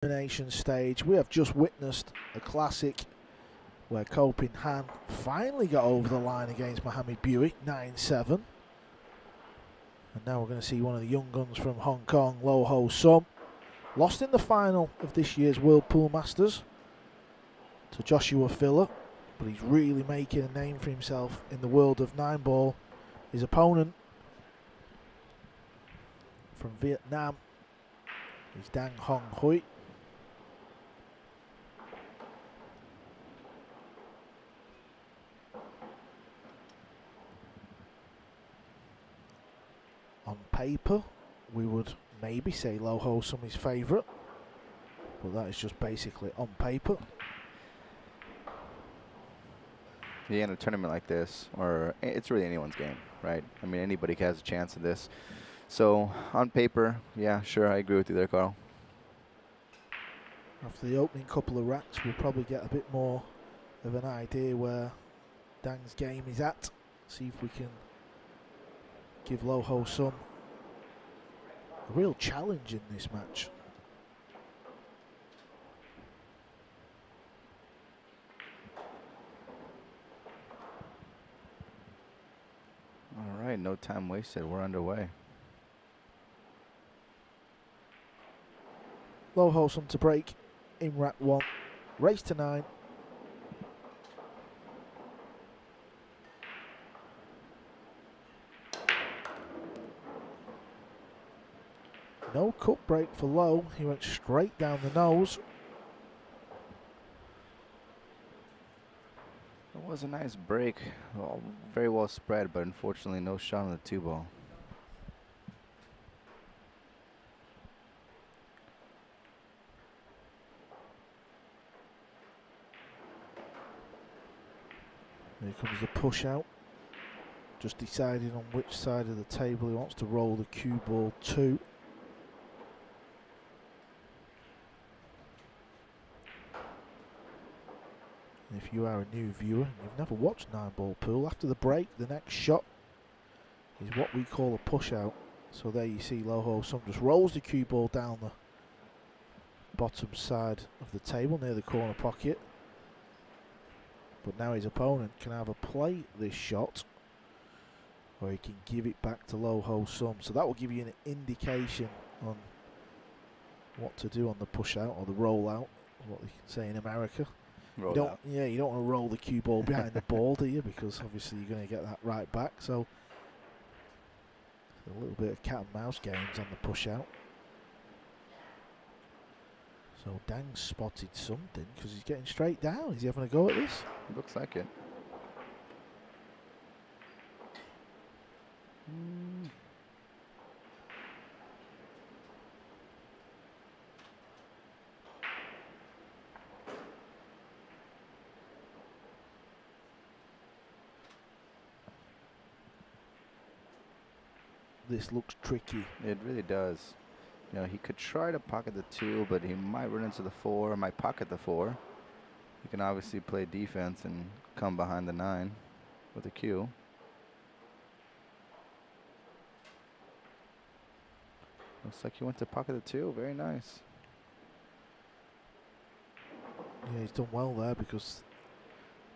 elimination stage. We have just witnessed a classic where Kopin Han finally got over the line against Mohamed Buick, 9-7. And now we're going to see one of the young guns from Hong Kong, Lo Ho Sum, lost in the final of this year's World Pool Masters to Joshua Filler, but he's really making a name for himself in the world of 9-ball. His opponent from Vietnam is Hoang Huy. On paper, we would maybe say Lo Ho Sum is favourite, but that is just basically on paper. Yeah, in a tournament like this, or it's really anyone's game, right? I mean, anybody has a chance in this. So, on paper, yeah, sure, I agree with you there, Carl. After the opening couple of racks, we'll probably get a bit more of an idea where Dang's game is at. See if we can give Lo Ho Sum a real challenge in this match. All right, no time wasted. We're underway. Lo Ho Sum to break in rack 1. Race to 9. No cut break for Lo. He went straight down the nose. It was a nice break. Well, very well spread, but unfortunately no shot on the 2-ball. Here comes the push out. Just deciding on which side of the table he wants to roll the cue ball to. If you are a new viewer and you've never watched 9-ball pool, after the break, the next shot is what we call a push out. So there you see Lo Ho Sum just rolls the cue ball down the bottom side of the table near the corner pocket. But now his opponent can either play this shot or he can give it back to Lo Ho Sum. So that will give you an indication on what to do on the push out or the roll out, what they can say in America. You don't want to roll the cue ball behind the ball, do you? Because obviously you're going to get that right back. So a little bit of cat and mouse games on the push out. So Dang spotted something because he's getting straight down. Is he having a go at this? It looks like it. This looks tricky. It really does. You know, he could try to pocket the 2, but he might run into the 4, might pocket the 4. He can obviously play defense and come behind the 9 with a cue. Looks like he went to pocket the 2. Very nice. Yeah, he's done well there because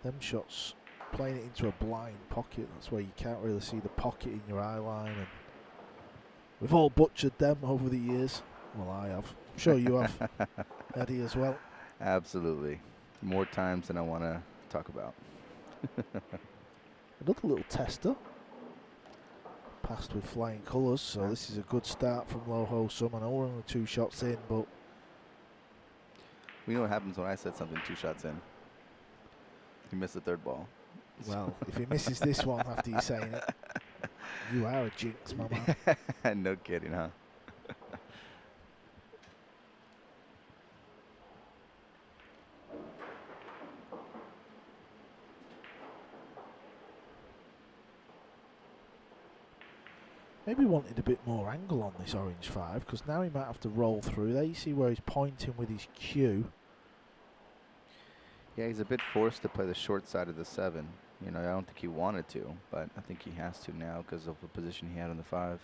them shots, playing it into a blind pocket, that's where you can't really see the pocket in your eye line. And we've all butchered them over the years. Well, I have. I'm sure you have, Eddie, as well. Absolutely. More times than I want to talk about. Another little tester. Passed with flying colours, so this is a good start from Lo Ho Sum. I know we're only 2 shots in, but we know what happens when I said something 2 shots in. He missed the 3rd ball. Well, if he misses this one after you saying it, you are a jinx, my man. No kidding, huh? Maybe wanted a bit more angle on this orange 5, because now he might have to roll through. There you see where he's pointing with his cue. Yeah, he's a bit forced to play the short side of the 7. You know, I don't think he wanted to, but I think he has to now because of the position he had on the 5.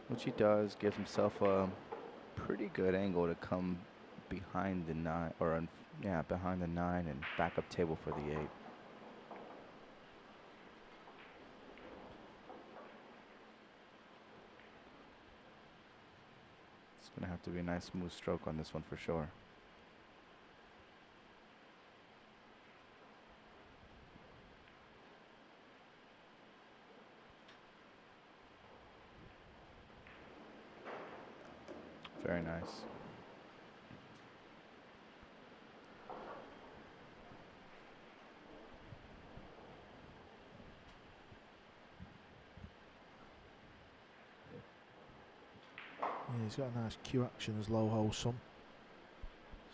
which he does, gives himself a pretty good angle to come behind the 9, or yeah, behind the 9 and back up table for the 8. It's going to have to be a nice smooth stroke on this one for sure. Very nice. Yeah, he's got a nice cue action as low ho some.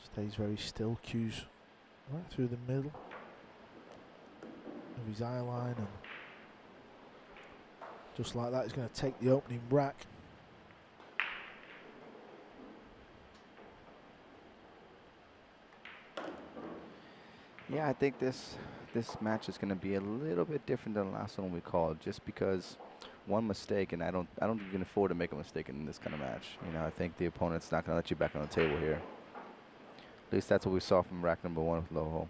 Stays very still, cues right through the middle of his eye line, and just like that he's going to take the opening rack. Yeah, I think this match is going to be a little bit different than the last one we called, just because one mistake, and I don't think you can afford to make a mistake in this kind of match. You know, I think the opponent's not going to let you back on the table here. At least that's what we saw from rack number 1 with Low Ho.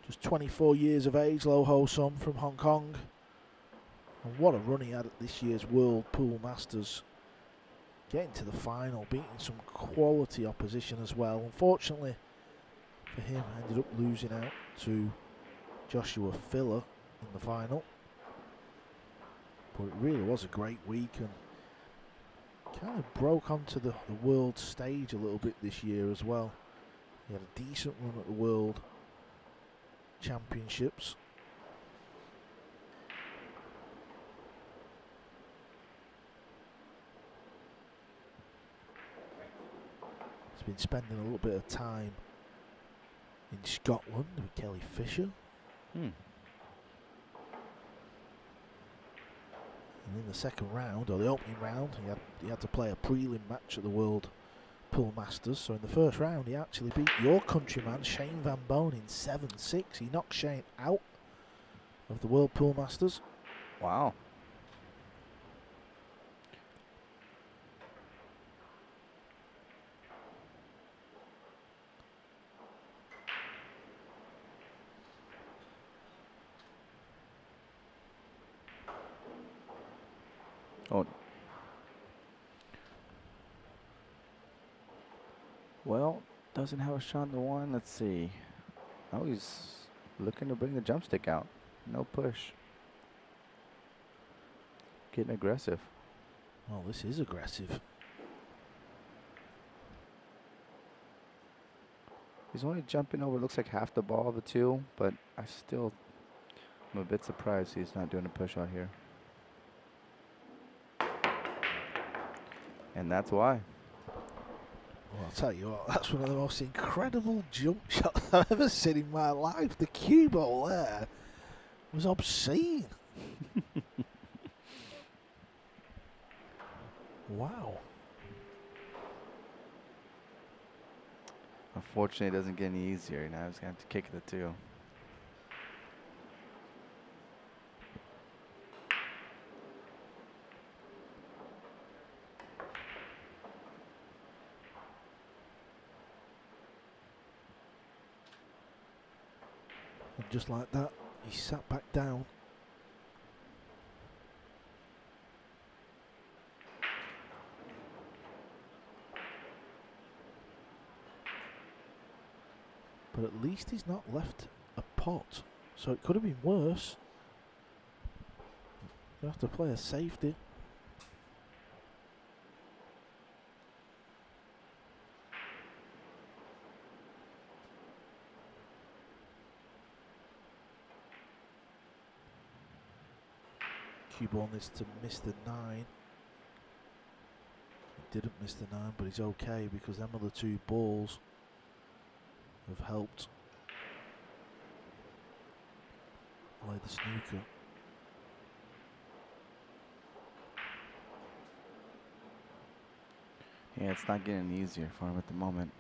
Just 24 years of age, Low Ho Sum from Hong Kong. And what a run he had at this year's World Pool Masters. Getting to the final, beating some quality opposition as well. Unfortunately for him, ended up losing out to Joshua Filler in the final. But it really was a great week, and kind of broke onto the world stage a little bit this year as well. He had a decent run at the World Championships. He's been spending a little bit of time in Scotland with Kelly Fisher. And in the second round, or the opening round, he had to play a prelim match at the World Pool Masters. So in the first round, he actually beat your countryman Shane Van Boon in 7-6. He knocked Shane out of the World Pool Masters. Wow. Oh. Well, doesn't have a shot to 1. Let's see. Oh, he's looking to bring the jump stick out. No push. Getting aggressive. Oh, this is aggressive. He's only jumping over, looks like half the ball of the 2, but I'm a bit surprised he's not doing a push out here. And that's why. Well, I'll tell you what, that's one of the most incredible jump shots I've ever seen in my life. The cue ball there was obscene. Wow. Unfortunately, it doesn't get any easier. Now he's going to have to kick the 2. And just like that, he sat back down. But at least he's not left a pot, so it could have been worse. You have to play a safety. Cue ball needs to miss the 9. He didn't miss the 9, but he's okay because them other 2 balls have helped play the snooker. Yeah, it's not getting easier for him at the moment.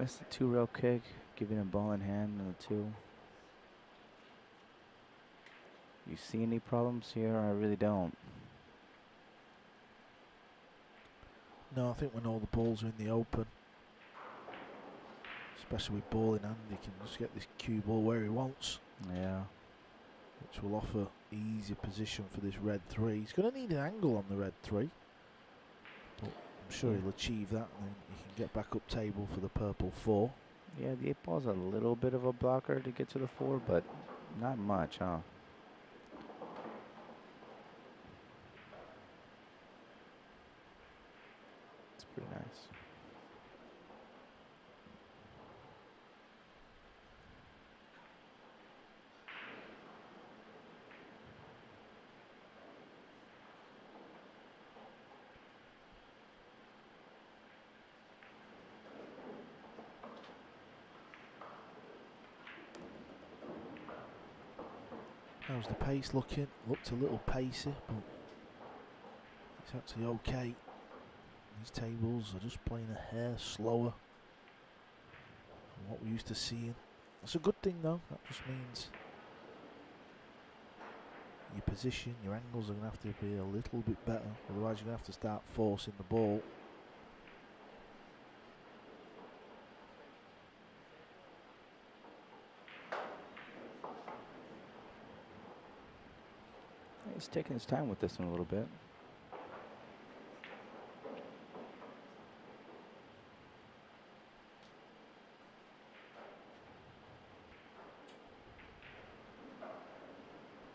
Missed the 2-rail kick, giving a ball in hand on the 2. You see any problems here? I really don't. No, I think when all the balls are in the open, especially with ball in hand, he can just get this cue ball where he wants. Yeah. Which will offer easier position for this red 3. He's going to need an angle on the red 3. But I'm sure he'll achieve that, and then he can get back up table for the purple 4. Yeah, the 8 ball's a little bit of a blocker to get to the 4, but not much, huh? It's pretty nice. How's the pace looking? Looked a little pacey, but it's actually okay. These tables are just playing a hair slower than what we're used to seeing. That's a good thing though. That just means your position, your angles are going to have to be a little bit better. Otherwise you're going to have to start forcing the ball. He's taking his time with this one a little bit.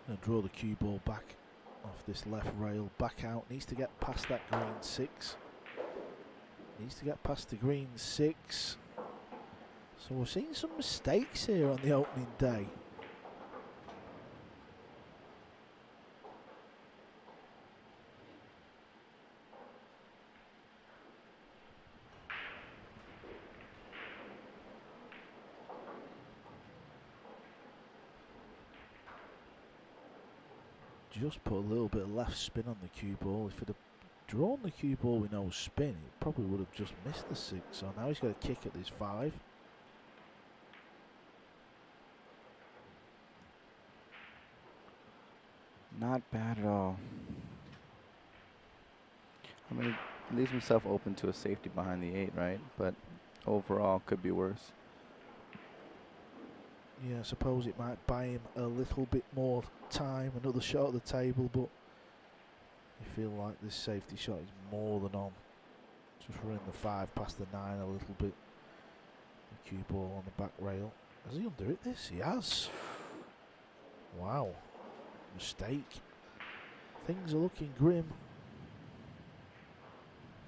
Gonna draw the cue ball back off this left rail, back out. Needs to get past that green 6. Needs to get past the green 6. So we're seeing some mistakes here on the opening day. Just put a little bit of left spin on the cue ball. If it had drawn the cue ball with no spin, it probably would have just missed the 6. So now he's got to kick at this 5. Not bad at all. I mean, he leaves himself open to a safety behind the 8, right? But overall, could be worse. Yeah, I suppose it might buy him a little bit more time, another shot at the table, but you feel like this safety shot is more than on. Just running the 5 past the 9 a little bit. The cue ball on the back rail. Has he under it this? He has. Wow. Mistake. Things are looking grim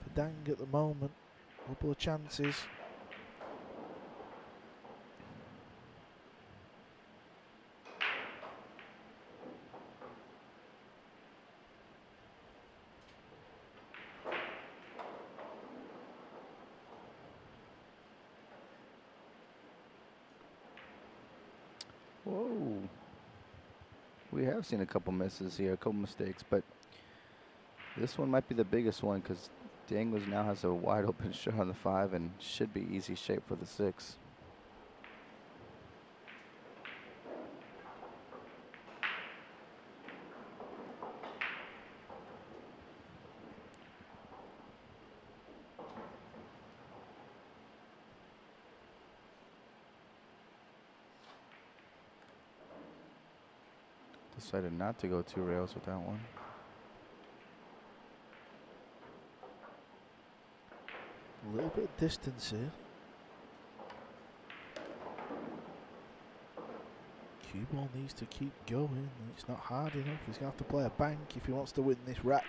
for Dang at the moment. Couple of chances. Whoa. We have seen a couple misses here, a couple mistakes, but this one might be the biggest one because Dangles now has a wide open shot on the 5 and should be easy shape for the 6. Decided not to go 2 rails with that one. A little bit of distance here. Cue ball needs to keep going. It's not hard enough. He's going to have to play a bank if he wants to win this rack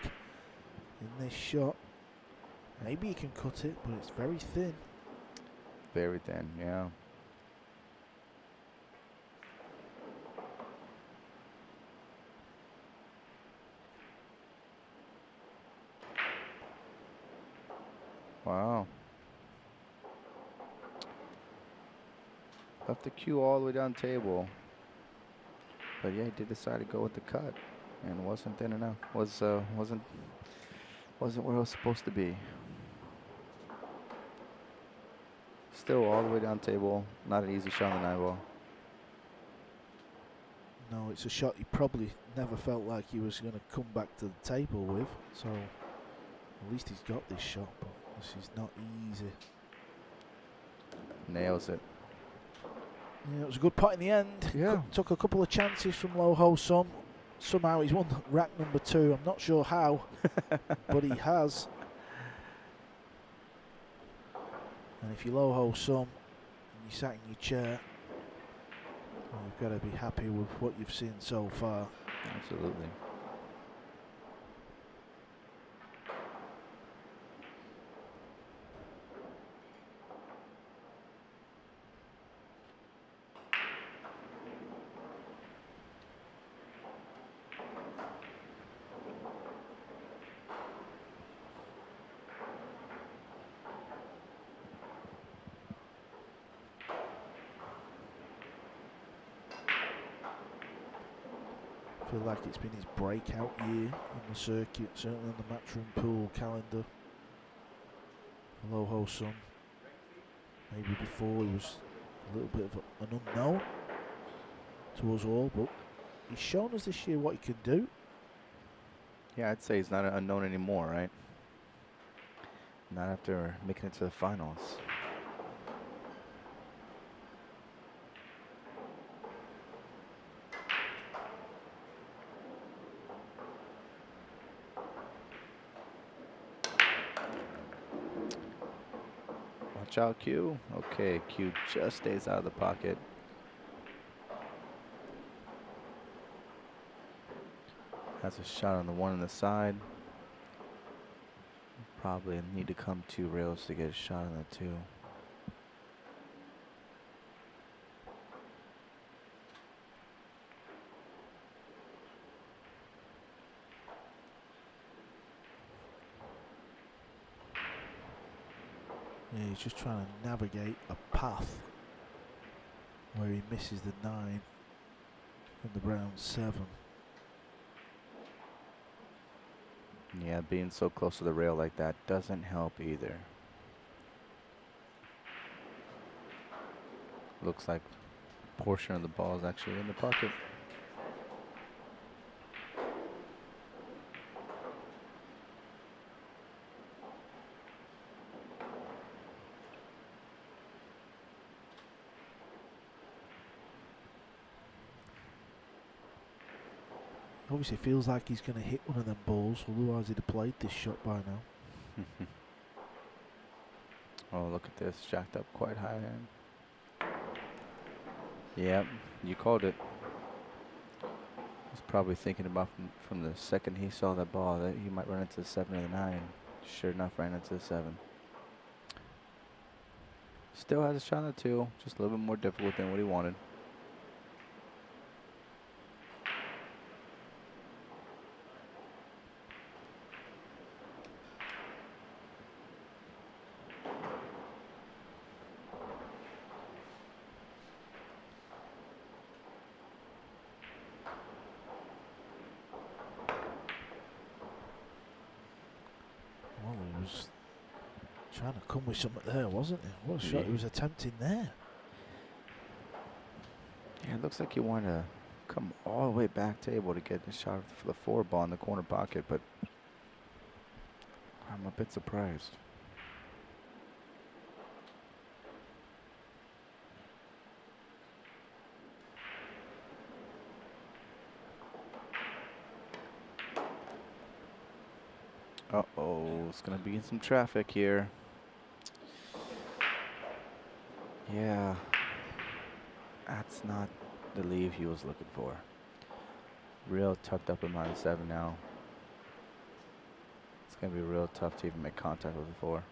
in this shot. Maybe he can cut it, but it's very thin. Very thin, yeah. Wow. Left the cue all the way down table. But yeah, he did decide to go with the cut. And wasn't thin enough. Wasn't where it was supposed to be. Still all the way down table. Not an easy shot on the 9-ball. No, it's a shot he probably never felt like he was going to come back to the table with. So at least he's got this shot, but this is not easy. Nails it. Yeah, it was a good putt in the end. Yeah. Took a couple of chances from Low Ho Sum. Somehow he's won rack number 2. I'm not sure how, but he has. And if you're Low Ho Sum and you sat in your chair, well, you've got to be happy with what you've seen so far. Absolutely. I feel like it's been his breakout year on the circuit, certainly on the Matchroom pool calendar. For Low Ho Sum. Maybe before he was a little bit of an unknown to us all, but he's shown us this year what he can do. Yeah, I'd say he's not an unknown anymore, right? Not after making it to the finals. Watch out, Q. Okay, Q just stays out of the pocket. Has a shot on the 1 on the side. Probably need to come 2 rails to get a shot on the 2. Yeah, he's just trying to navigate a path where he misses the 9 and the round 7. Yeah, being so close to the rail like that doesn't help either. Looks like a portion of the ball is actually in the pocket. Obviously feels like he's going to hit one of them balls, otherwise he'd have played this shot by now. Oh, look at this, jacked up quite high end. Yep, you called it. He's probably thinking about from the second he saw that ball that he might run into the 7 or the 9. Sure enough, ran into the 7. Still has a shot on the 2, just a little bit more difficult than what he wanted. Well, he was trying to come with something there, wasn't he? What a shot he was attempting there. Yeah, it looks like he wanted to come all the way back table to get the shot for the 4 ball in the corner pocket, but I'm a bit surprised. Uh-oh, it's going to be in some traffic here. Yeah, that's not the leave he was looking for. Real tucked up in line 7 now. It's going to be real tough to even make contact with the 4.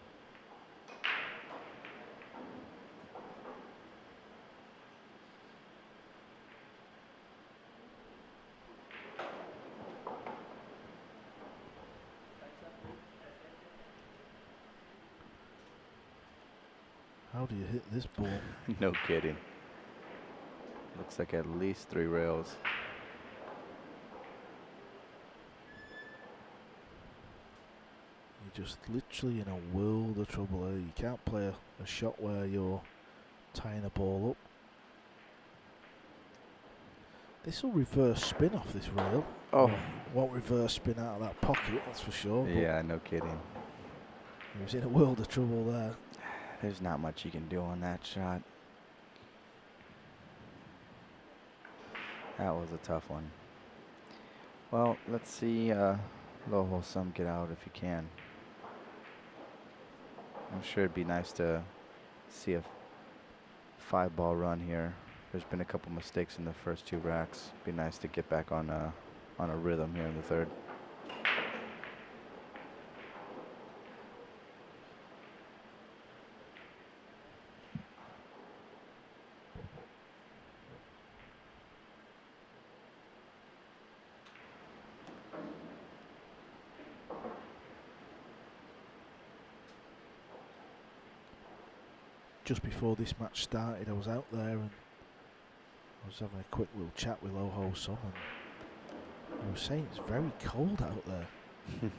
How do you hit this ball? No kidding. Looks like at least 3 rails. You're just literally in a world of trouble here. You can't play a shot where you're tying a ball up. This will reverse spin off this rail. Oh. Won't reverse spin out of that pocket, that's for sure. Yeah, no kidding. He was in a world of trouble there. There's not much you can do on that shot. That was a tough one. Well, let's see Loho Sum get out if he can. I'm sure it'd be nice to see a 5-ball run here. There's been a couple mistakes in the first 2 racks. Be nice to get back on a rhythm here in the third. Just before this match started, I was out there and I was having a quick little chat with Loho Sum, and he was saying it's very cold out there.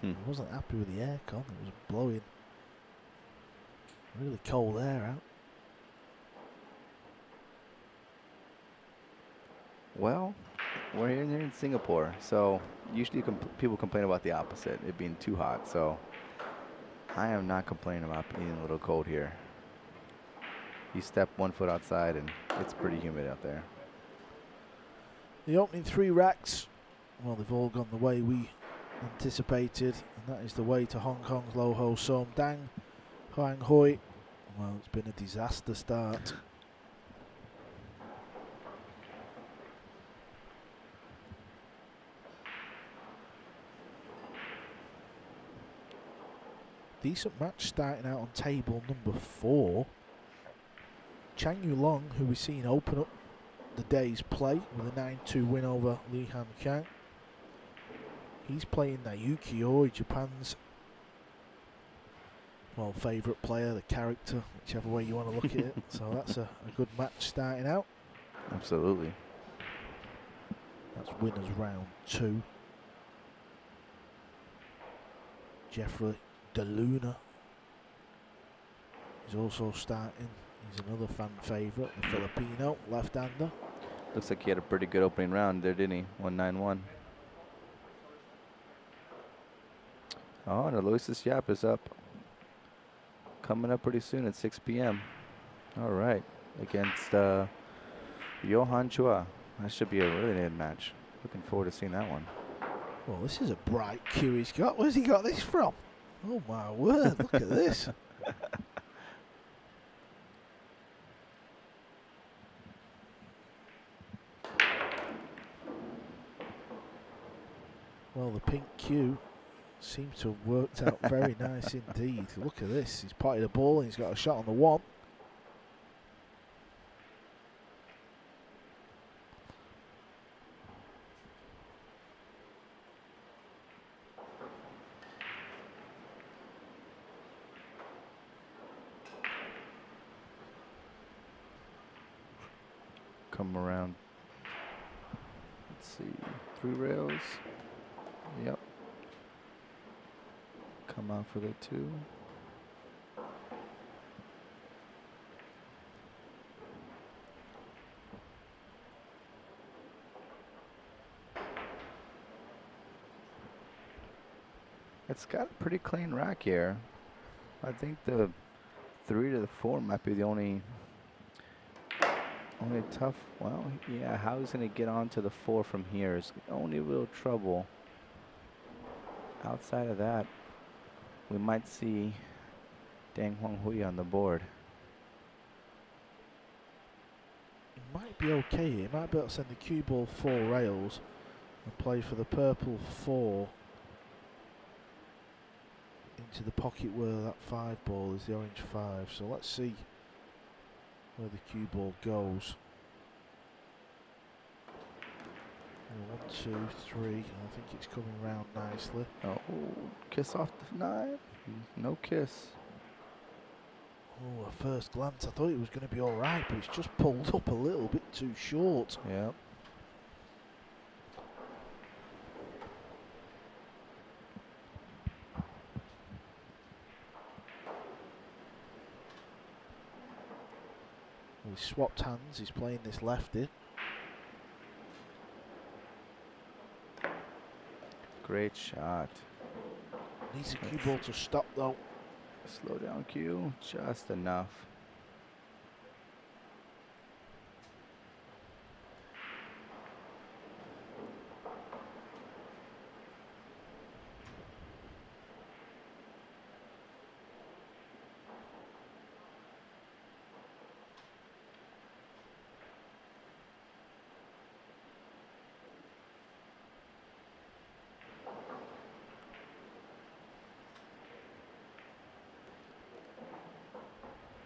He wasn't happy with the aircon. It was blowing really cold air out. Well, we're here in Singapore, so usually people complain about the opposite, it being too hot. So I am not complaining about being a little cold here. You step 1 foot outside and it's pretty humid out there. The opening 3 racks, well, they've all gone the way we anticipated, and that is the way to Hong Kong's Loho Sum. Dang Hoang Huy. Well, it's been a disaster start. Decent match starting out on table number 4. Chang Yulong, who we've seen open up the day's play with a 9-2 win over Li Han Kang. He's playing Naoki Oi, Japan's, well, favourite player, the character, whichever way you want to look at it. So that's a good match starting out. Absolutely. That's winners round 2. Jeffrey De Luna is also starting. He's another fan favourite, the Filipino left-hander. Looks like he had a pretty good opening round there, didn't he? 1-9-1. Oh, and Aloysius Yap is up. Coming up pretty soon at 6 p.m. All right. Against Johan Chua. That should be a really good match. Looking forward to seeing that one. Well, this is a bright cue he's got. Where's he got this from? Oh, my word. Look at this. Well, the pink cue seems to have worked out very nice indeed. Look at this. He's potted a ball and he's got a shot on the 1. Come around. Let's see. 3 rails. Yep. Come out for the 2. It's got a pretty clean rack here. I think the 3 to the 4 might be the only tough. Well, yeah, how he's going to get onto the 4 from here is the only real trouble. Outside of that, we might see Dang Hoang Huy on the board. It might be okay. He might be able to send the cue ball 4 rails and play for the purple 4 into the pocket where that 5 ball is the orange 5. So let's see where the cue ball goes. 1, 2, 3. I think it's coming round nicely. Oh, kiss off the 9. No kiss. Oh, at first glance, I thought it was going to be all right, but it's just pulled up a little bit too short. Yep. he's swapped hands. He's playing this lefty. Great shot. Needs a cue ball to stop though. Slow down, Q. Just enough.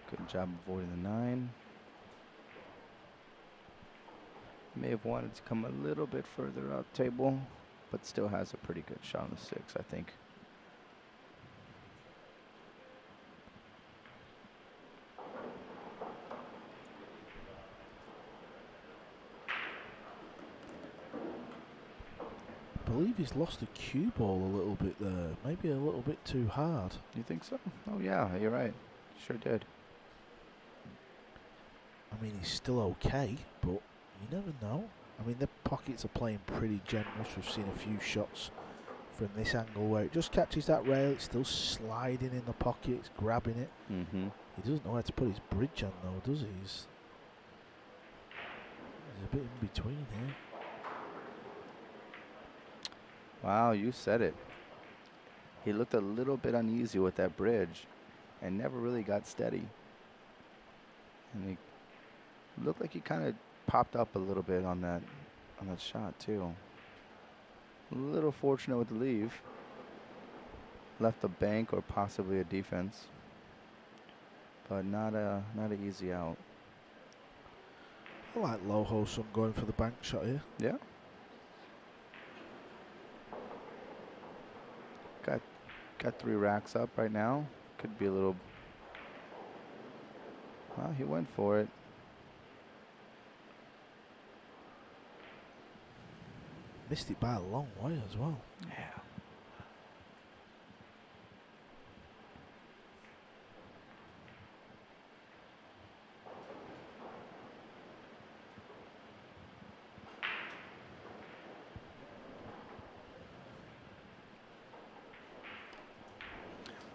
Good job avoiding the 9. May have wanted to come a little bit further out table, but still has a pretty good shot on the 6, I think. I believe he's lost the cue ball a little bit there. Maybe a little bit too hard. You think so? Oh yeah, you're right. Sure did. I mean, he's still okay, but you never know. I mean, the pockets are playing pretty generous. We've seen a few shots from this angle where it just catches that rail. It's still sliding in the pocket. It's grabbing it. Mm-hmm. He doesn't know where to put his bridge on, though, does he? He's a bit in between here. Wow, you said it. He looked a little bit uneasy with that bridge and never really got steady. And he looked like he kind of popped up a little bit on that shot too. A little fortunate with the leave. Left a bank or possibly a defense, but not an easy out. I like Loho Sun going for the bank shot here. Yeah. Got 3 racks up right now. Could be a little. Well, he went for it. Missed it by a long way as well. Yeah.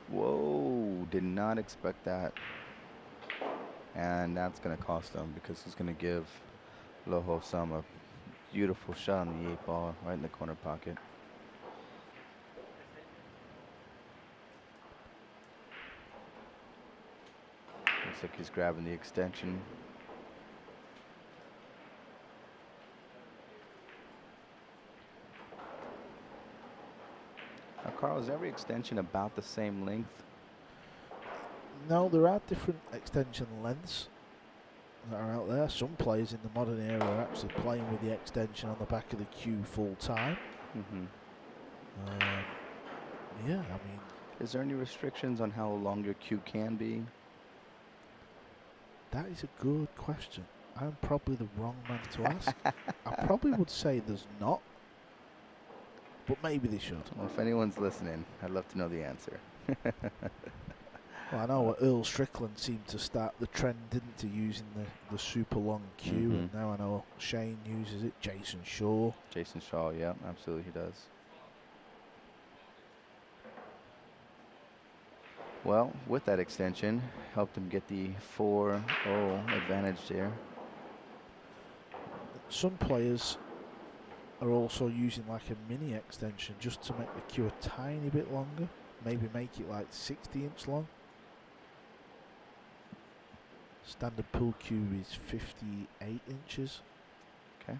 Whoa, did not expect that. And that's going to cost him because he's going to give Loho Sam a beautiful shot on the 8 ball right in the corner pocket. Looks like he's grabbing the extension. Now, Carl, is every extension about the same length? No, there are different extension lengths that are out there. Some players in the modern era are actually playing with the extension on the back of the cue full time. Mm-hmm. Yeah, I mean, is there any restrictions on how long your cue can be? That is a good question. I'm probably the wrong man to ask. I probably would say there's not, but maybe they should. Well, if anyone's listening, I'd love to know the answer. Well, I know Earl Strickland seemed to start the trend, didn't he, using the super long cue, and now I know Shane uses it. Jason Shaw. Jason Shaw, yeah, absolutely he does. Well, with that extension, helped him get the 4-0 advantage there. Some players are also using like a mini extension just to make the cue a tiny bit longer. Maybe make it like 60-inch long. Standard pool cue is 58 inches. Okay.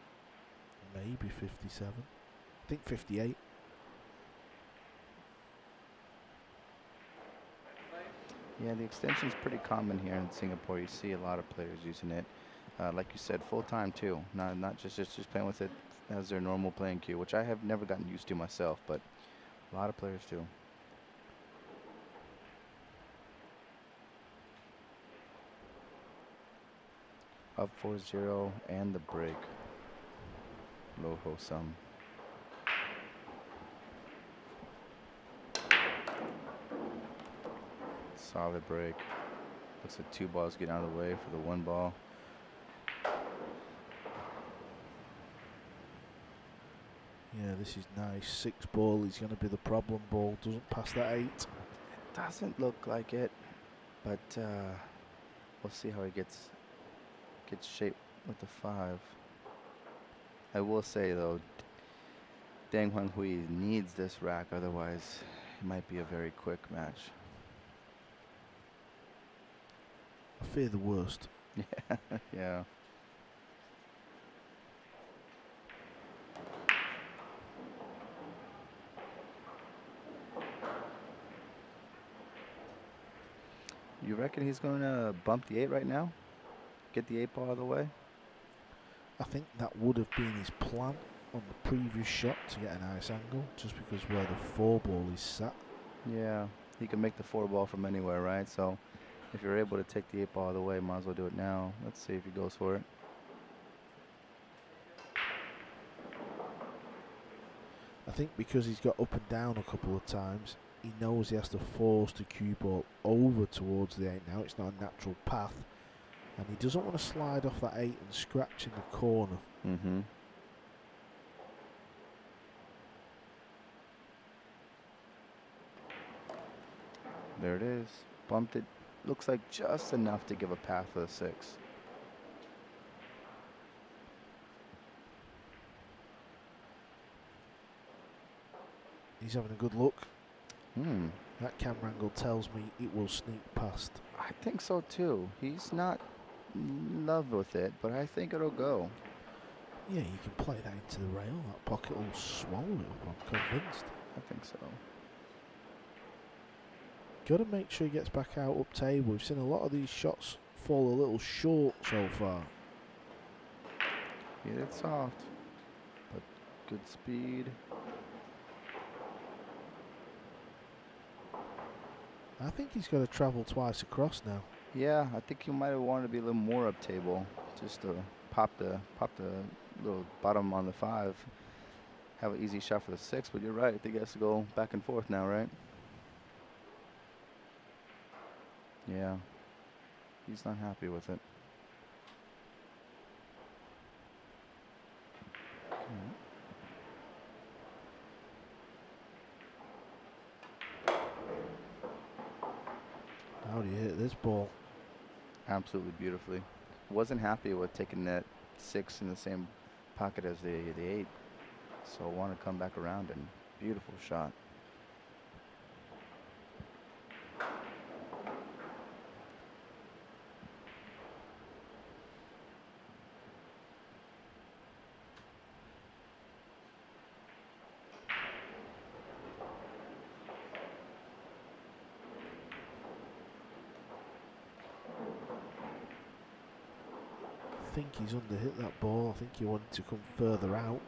Maybe 57. I think 58. Yeah, the extension is pretty common here in Singapore. You see a lot of players using it. Like you said, full time too. Not just playing with it as their normal playing cue, which I have never gotten used to myself, but a lot of players do. Up 4-0 and the break. Loho Sam. Solid break. Looks like 2 balls getting out of the way for the 1 ball. Yeah, this is nice. 6 ball is going to be the problem ball. Doesn't pass that 8. Doesn't look like it, but we'll see how he gets shaped with the 5. I will say though, Hoang Huy needs this rack, otherwise it might be a very quick match. I fear the worst. Yeah, yeah. You reckon he's going to bump the 8 right now? Get the 8 ball out of the way? I think that would have been his plan on the previous shot, to get a nice angle, just because where the 4 ball is sat. Yeah, he can make the 4 ball from anywhere, right? So if you're able to take the 8 ball out of the way, might as well do it now. Let's see if he goes for it. I think because he's got up and down a couple of times, he knows he has to force the cue ball over towards the 8 now. It's not a natural path. And he doesn't want to slide off that 8 and scratch in the corner. Mm-hmm. There it is. Bumped it. Looks like just enough to give a path for the 6. He's having a good look. Hmm. That camera angle tells me it will sneak past. I think so too. He's not in love with it, but I think it'll go. Yeah, you can play that into the rail. That pocket will swallow it up, I'm convinced. I think so. Got to make sure he gets back out up table. We've seen a lot of these shots fall a little short so far. Hit it soft, but good speed. I think he's got to travel twice across now. Yeah, I think you might have wanted to be a little more up table, just to pop the little bottom on the 5. Have an easy shot for the 6, but you're right. I think he has to go back and forth now, right? Yeah. He's not happy with it. How do you hit this ball? Absolutely beautifully. Wasn't happy with taking that 6 in the same pocket as the 8. So want to come back around, and beautiful shot. I think he's underhit that ball. I think he wanted to come further out.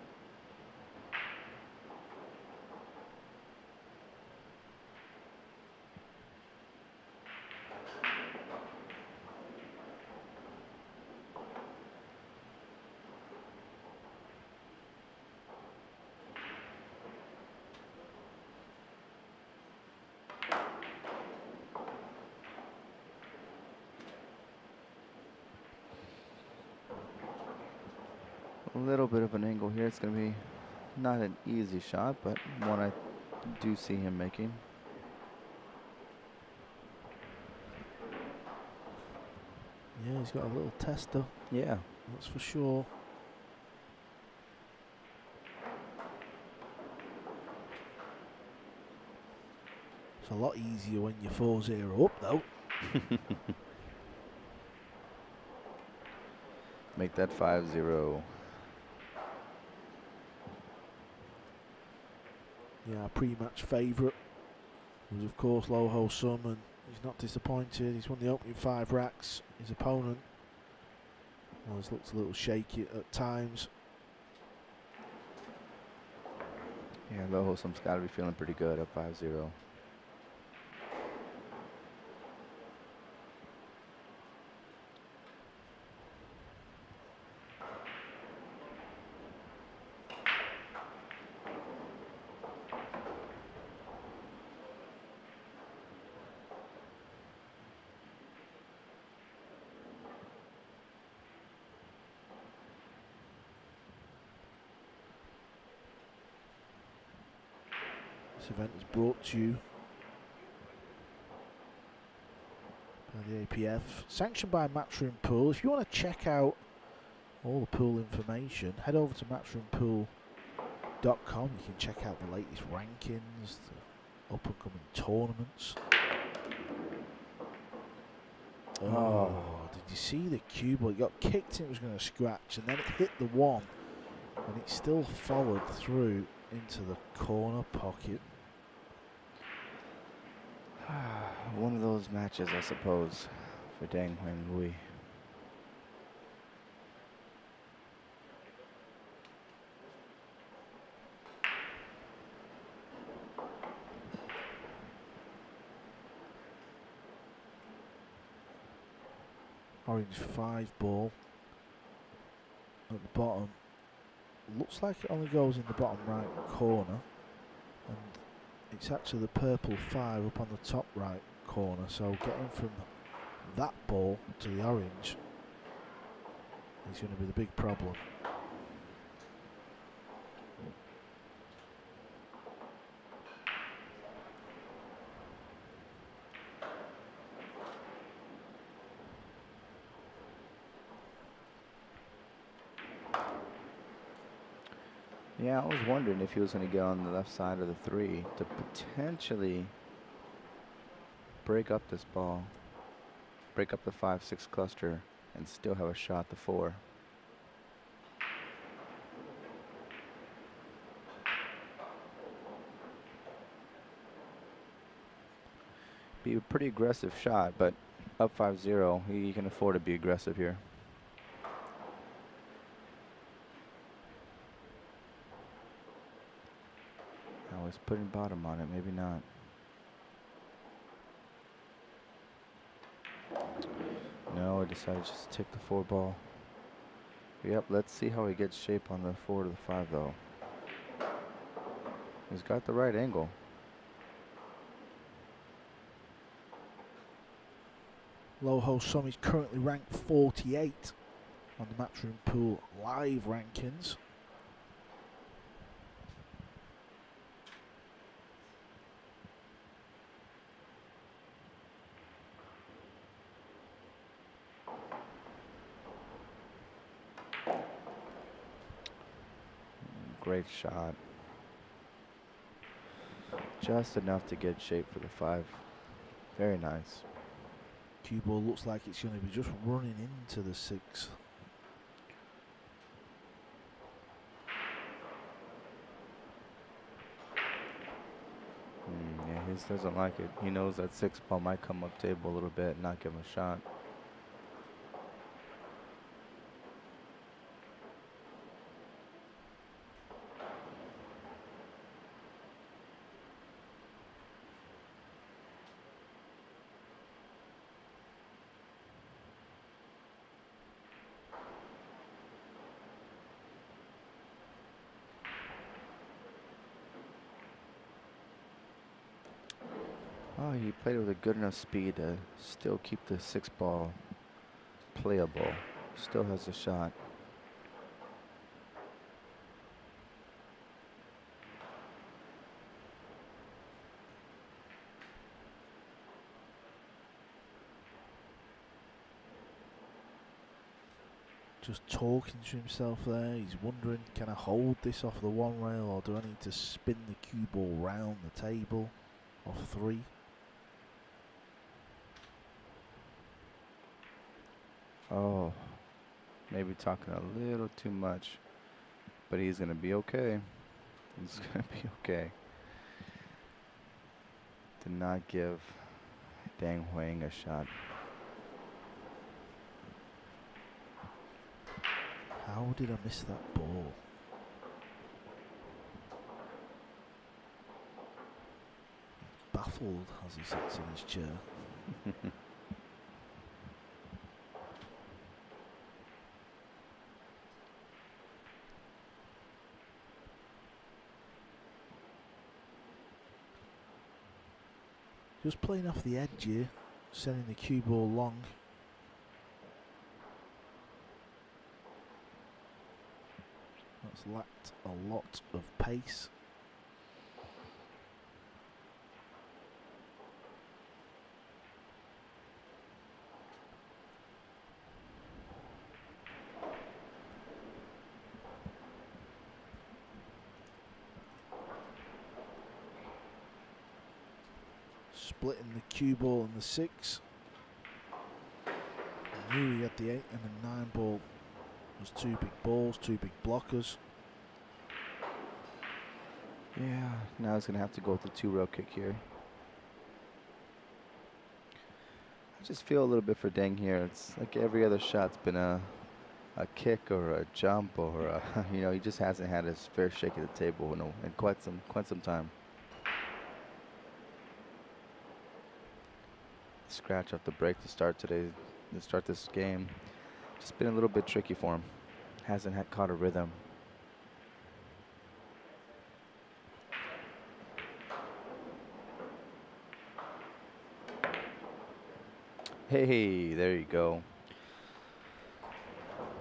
A little bit of an angle here. It's going to be not an easy shot, but one I do see him making. Yeah, he's got a little tester. Yeah. That's for sure. It's a lot easier when you're 4-0 up, though. Make that 5-0. Yeah, our pre-match favourite was, of course, Ho Sum, and he's not disappointed. He's won the opening 5 racks. His opponent, well, he's looked a little shaky at times. Yeah, Ho Sum's got to be feeling pretty good at 5-0. This event is brought to you by the APF, sanctioned by Matchroom Pool. If you want to check out all the pool information, head over to matchroompool.com. You can check out the latest rankings, the up and coming tournaments. Oh, did you see the cue ball? It got kicked and it was going to scratch, and then it hit the one, and it still followed through into the corner pocket. One of those matches, I suppose, for Hoang Huy. Orange 5 ball at the bottom. Looks like it only goes in the bottom right corner, and it's actually the purple 5 up on the top right corner, so getting from that ball to the orange is going to be the big problem. Yeah, I was wondering if he was going to get on the left side of the 3 to potentially break up this ball, break up the 5-6 cluster, and still have a shot at the 4. Be a pretty aggressive shot, but up 5-0, he can afford to be aggressive here. I was putting bottom on it, maybe not. No, I decided just to take the 4 ball. Yep, let's see how he gets shape on the 4 to the 5 though. He's got the right angle. Low Ho Sum is currently ranked 48 on the Matchroom Pool live rankings. Great shot. Just enough to get shape for the 5. Very nice. Cue ball looks like it's going to be just running into the 6. Yeah, his doesn't like it. He knows that 6 ball might come up table a little bit and not give him a shot. Oh, he played with a good enough speed to still keep the 6 ball playable. Still has a shot. Just talking to himself there. He's wondering, can I hold this off the 1 rail, or do I need to spin the cue ball round the table off 3? Oh, maybe talking a little too much, but he's going to be okay. He's going to be okay. Did not give Hoang Huy a shot. How did I miss that ball? Baffled as he sits in his chair. Just playing off the edge here, sending the cue ball long. That's lacked a lot of pace. splitting the cue ball and the 6. I knew he had the 8 and the 9 ball. There's 2 big balls, 2 big blockers. Yeah, now he's going to have to go with the 2-row kick here. I just feel a little bit for Deng here. It's like every other shot's been a kick or a jump or a, you know, he just hasn't had his fair shake at the table in quite some time. Scratch off the break to start this game. Just been a little bit tricky for him. Hasn't had caught a rhythm. Hey, there you go.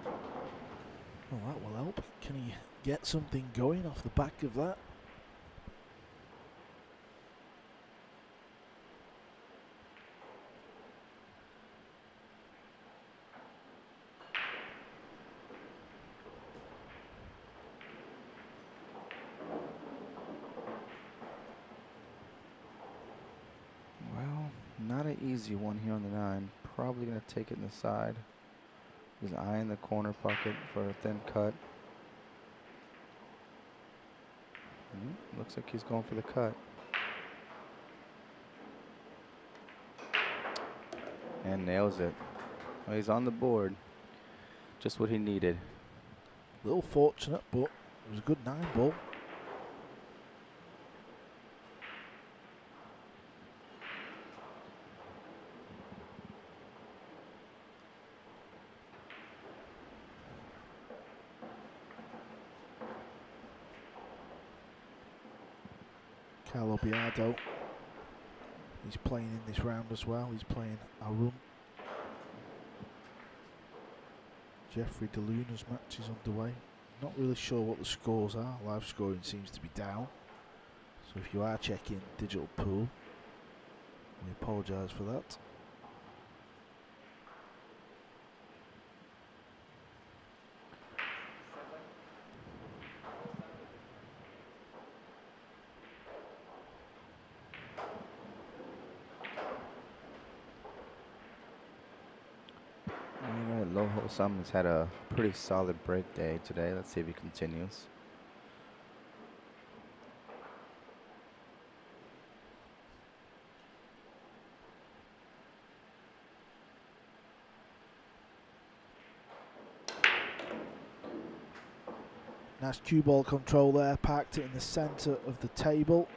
Well, that will help. Can he get something going off the back of that? Well, not an easy one here on the 9. Probably going to take it in the side. He's eyeing the corner pocket for a thin cut. Looks like he's going for the cut. And nails it. Well, he's on the board. Just what he needed. A little fortunate, but it was a good 9 ball. Carlo Biardo, he's playing in this round as well. He's playing Arun. Jeffrey DeLuna's match is underway. Not really sure what the scores are. Live scoring seems to be down. So if you are checking Digital Pool, we apologise for that. Alright, Loho Sam has had a pretty solid break day today. Let's see if he continues. Nice cue ball control there, parked it in the centre of the table.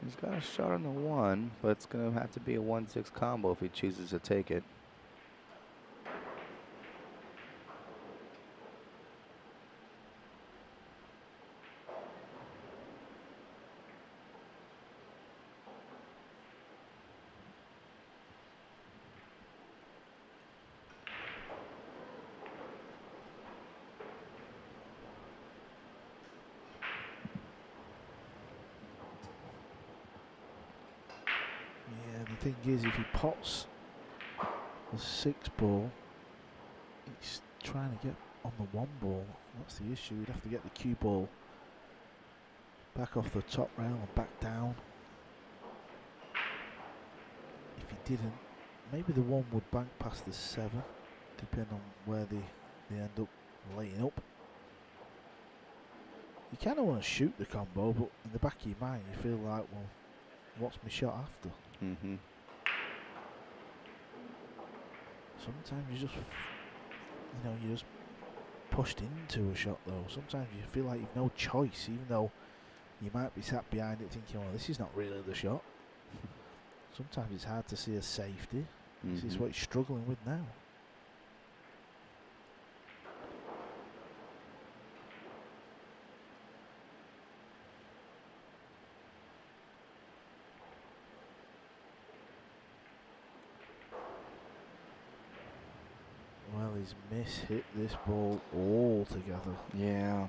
He's got a shot on the 1, but it's going to have to be a 1-6 combo if he chooses to take it. The thing is, if he pots the 6 ball, he's trying to get on the 1 ball. That's the issue. He'd have to get the cue ball back off the top rail and back down. If he didn't, maybe the 1 would bank past the 7, depending on where they end up laying up. You kind of want to shoot the combo, but in the back of your mind, you feel like, well, what's my shot after? Mm-hmm. Sometimes you just, you're just pushed into a shot though. Sometimes you feel like you've no choice, even though you might be sat behind it thinking, well, this is not really the shot. Sometimes it's hard to see a safety. This is what he's struggling with now. Well, he's hit this ball altogether. Yeah.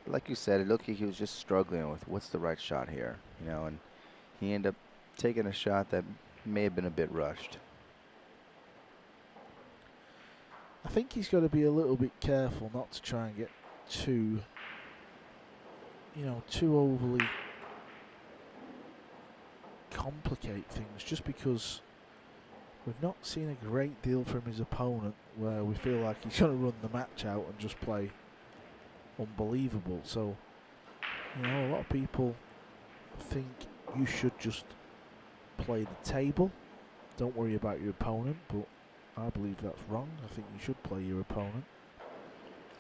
Like you said, it looked like he was just struggling with what's the right shot here, and he ended up taking a shot that may have been a bit rushed. I think he's got to be a little bit careful not to try and get too overly complicate things just because we've not seen a great deal from his opponent where we feel like he's going to run the match out and just play unbelievable. So, you know, a lot of people think you should just play the table, don't worry about your opponent, but I believe that's wrong. I think you should play your opponent.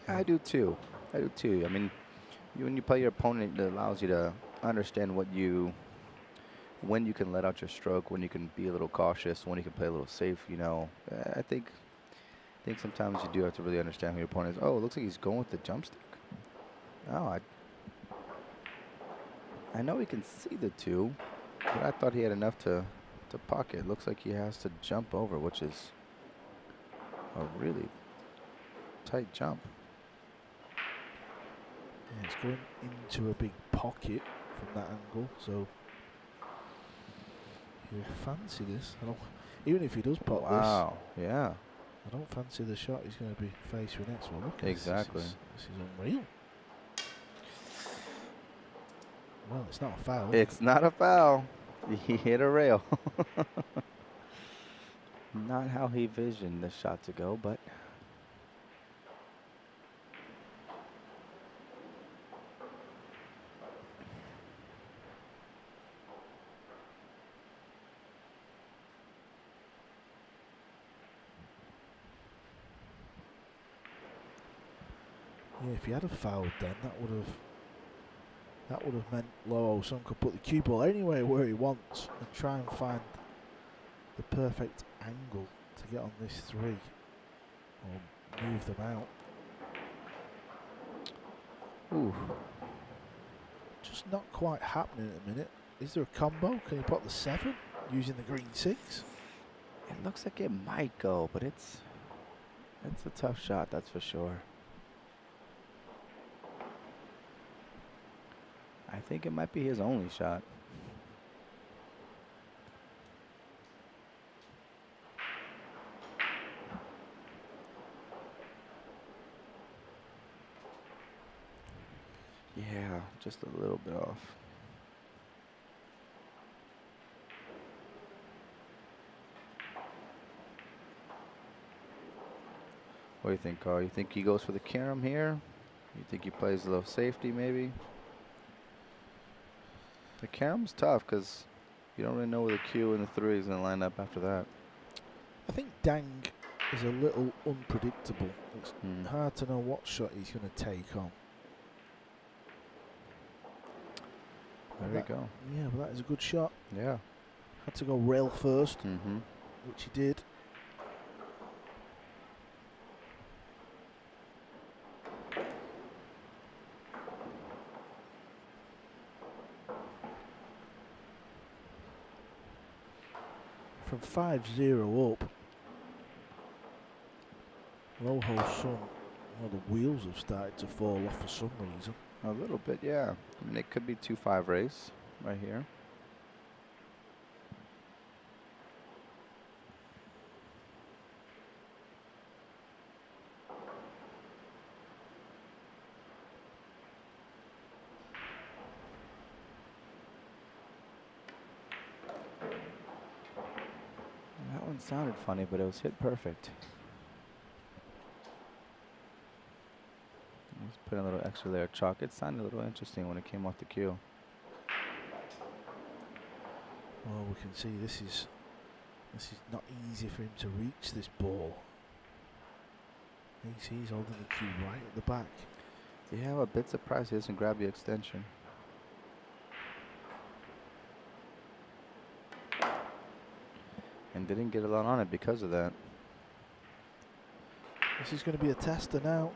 I do too. I do too. I mean, when you play your opponent, it allows you to understand when you can let out your stroke, when you can be a little cautious, when you can play a little safe. You know, I think sometimes you do have to really understand who your opponent is. Oh, it looks like he's going with the jump stick. Oh, I know he can see the two, but I thought he had enough to pocket. Looks like he has to jump over, which is a really tight jump. Yeah, it's going into a big pocket from that angle, so he'll fancy this. Even if he does pop this. Wow, yeah. I don't fancy the shot he's going to be faced with next one. Look at exactly. This is unreal. Well, it's not a foul. It's not a foul. He hit a rail. Not how he visioned the shot to go, but yeah, if he had a foul, then that would have meant Lo Sung could put the cue ball anywhere where he wants and try and find the perfect angle to get on this three or move them out. ooh. Just not quite happening at the minute. Is there a combo? Can he put the 7 using the green 6? It looks like it might go, but it's a tough shot, that's for sure. I think it might be his only shot. Yeah, just a little bit off. What do you think, Carl? You think he goes for the carom here? You think he plays a little safety, maybe? The carom's tough because you don't really know where the cue and the 3 is going to line up after that. I think Dang is a little unpredictable. It's hard to know what shot he's going to take on. There we go. Yeah, but that is a good shot. Yeah. Had to go rail first, Mm-hmm. which he did. From 5-0 up, Lo Sung, well, the wheels have started to fall off for some reason. A little bit, yeah. I mean, it could be 2-5 race right here. That one sounded funny, but it was hit perfect. Let's put a little extra layer of chalk. It sounded a little interesting when it came off the cue. Well, we can see this is not easy for him to reach this ball. He's holding the cue right at the back. Yeah, I'm a bit surprised he doesn't grab the extension. And didn't get a lot on it because of that. This is going to be a tester now.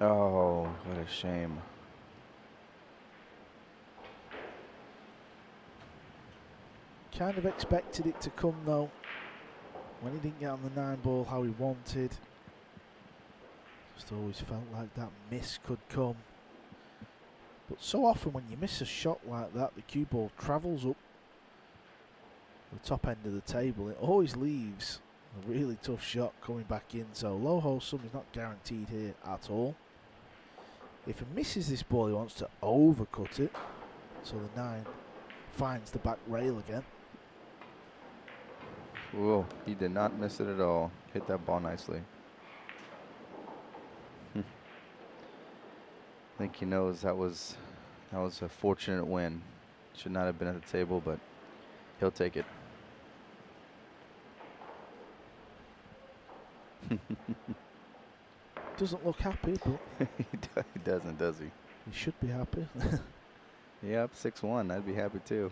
Oh, what a shame. Kind of expected it to come though. When he didn't get on the 9 ball how he wanted. Just always felt like that miss could come. But so often when you miss a shot like that, the cue ball travels up the top end of the table, it always leaves a really tough shot coming back in. So low hole sum is not guaranteed here at all. If he misses this ball, he wants to overcut it. So the 9 finds the back rail again. Whoa, he did not miss it at all. Hit that ball nicely. I think he knows that was a fortunate win. Should not have been at the table, but he'll take it. Doesn't look happy, but He doesn't, does he? he should be happy. Yeah, up 6-1. I'd be happy too.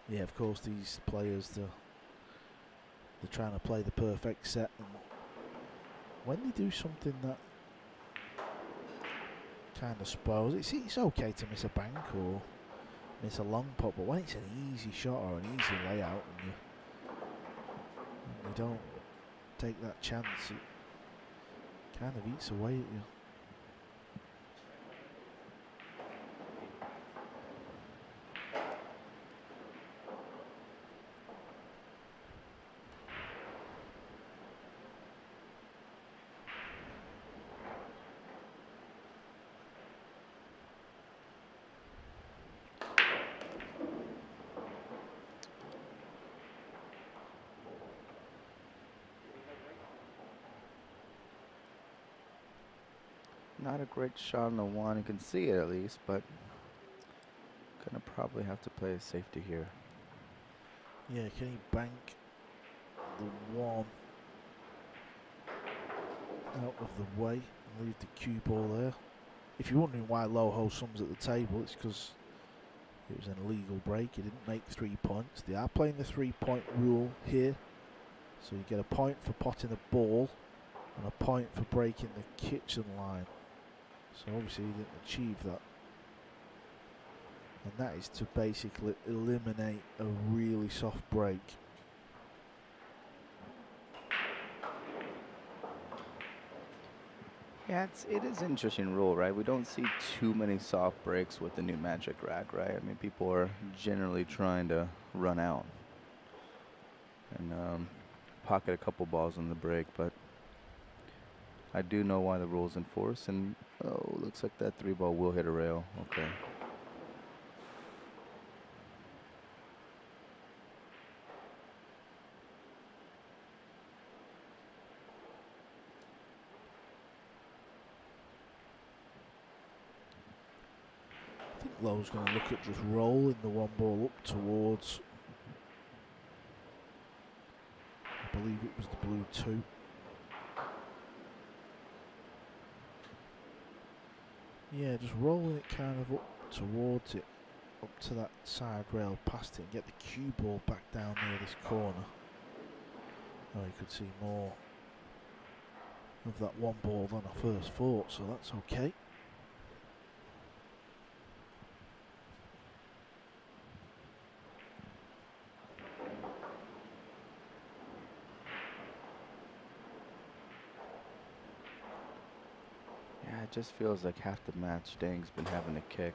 Yeah, of course, these players, they're trying to play the perfect set, and when they do something that kind of spoils, it's okay to miss a bank or miss a long pot, but when it's an easy shot or an easy layout and you don't take that chance, it kind of eats away at you. Not a great shot on the 1. You can see it at least, but gonna probably have to play a safety here. Yeah, can he bank the 1 out of the way and leave the cue ball there? If you're wondering why low hole sums at the table, it's because it was an illegal break. He didn't make 3 points. They are playing the 3-point rule here, so you get a point for potting a ball and a point for breaking the kitchen line. So obviously he didn't achieve that, and that is to basically eliminate a really soft break. Yeah, it is an interesting rule, right? We don't see too many soft breaks with the new Magic rack, right? I mean, people are generally trying to run out and pocket a couple balls on the break, but I do know why the rule's in force, and oh, looks like that 3-ball will hit a rail. Okay. I think Lowe's going to look at just rolling the 1 ball up towards, I believe it was the blue 2. Yeah, just rolling it kind of up towards it, up to that side rail past it, and get the cue ball back down near this corner. Oh, you could see more of that 1 ball than I first thought, so that's okay. Yeah, it just feels like half the match Dang's been having a kick.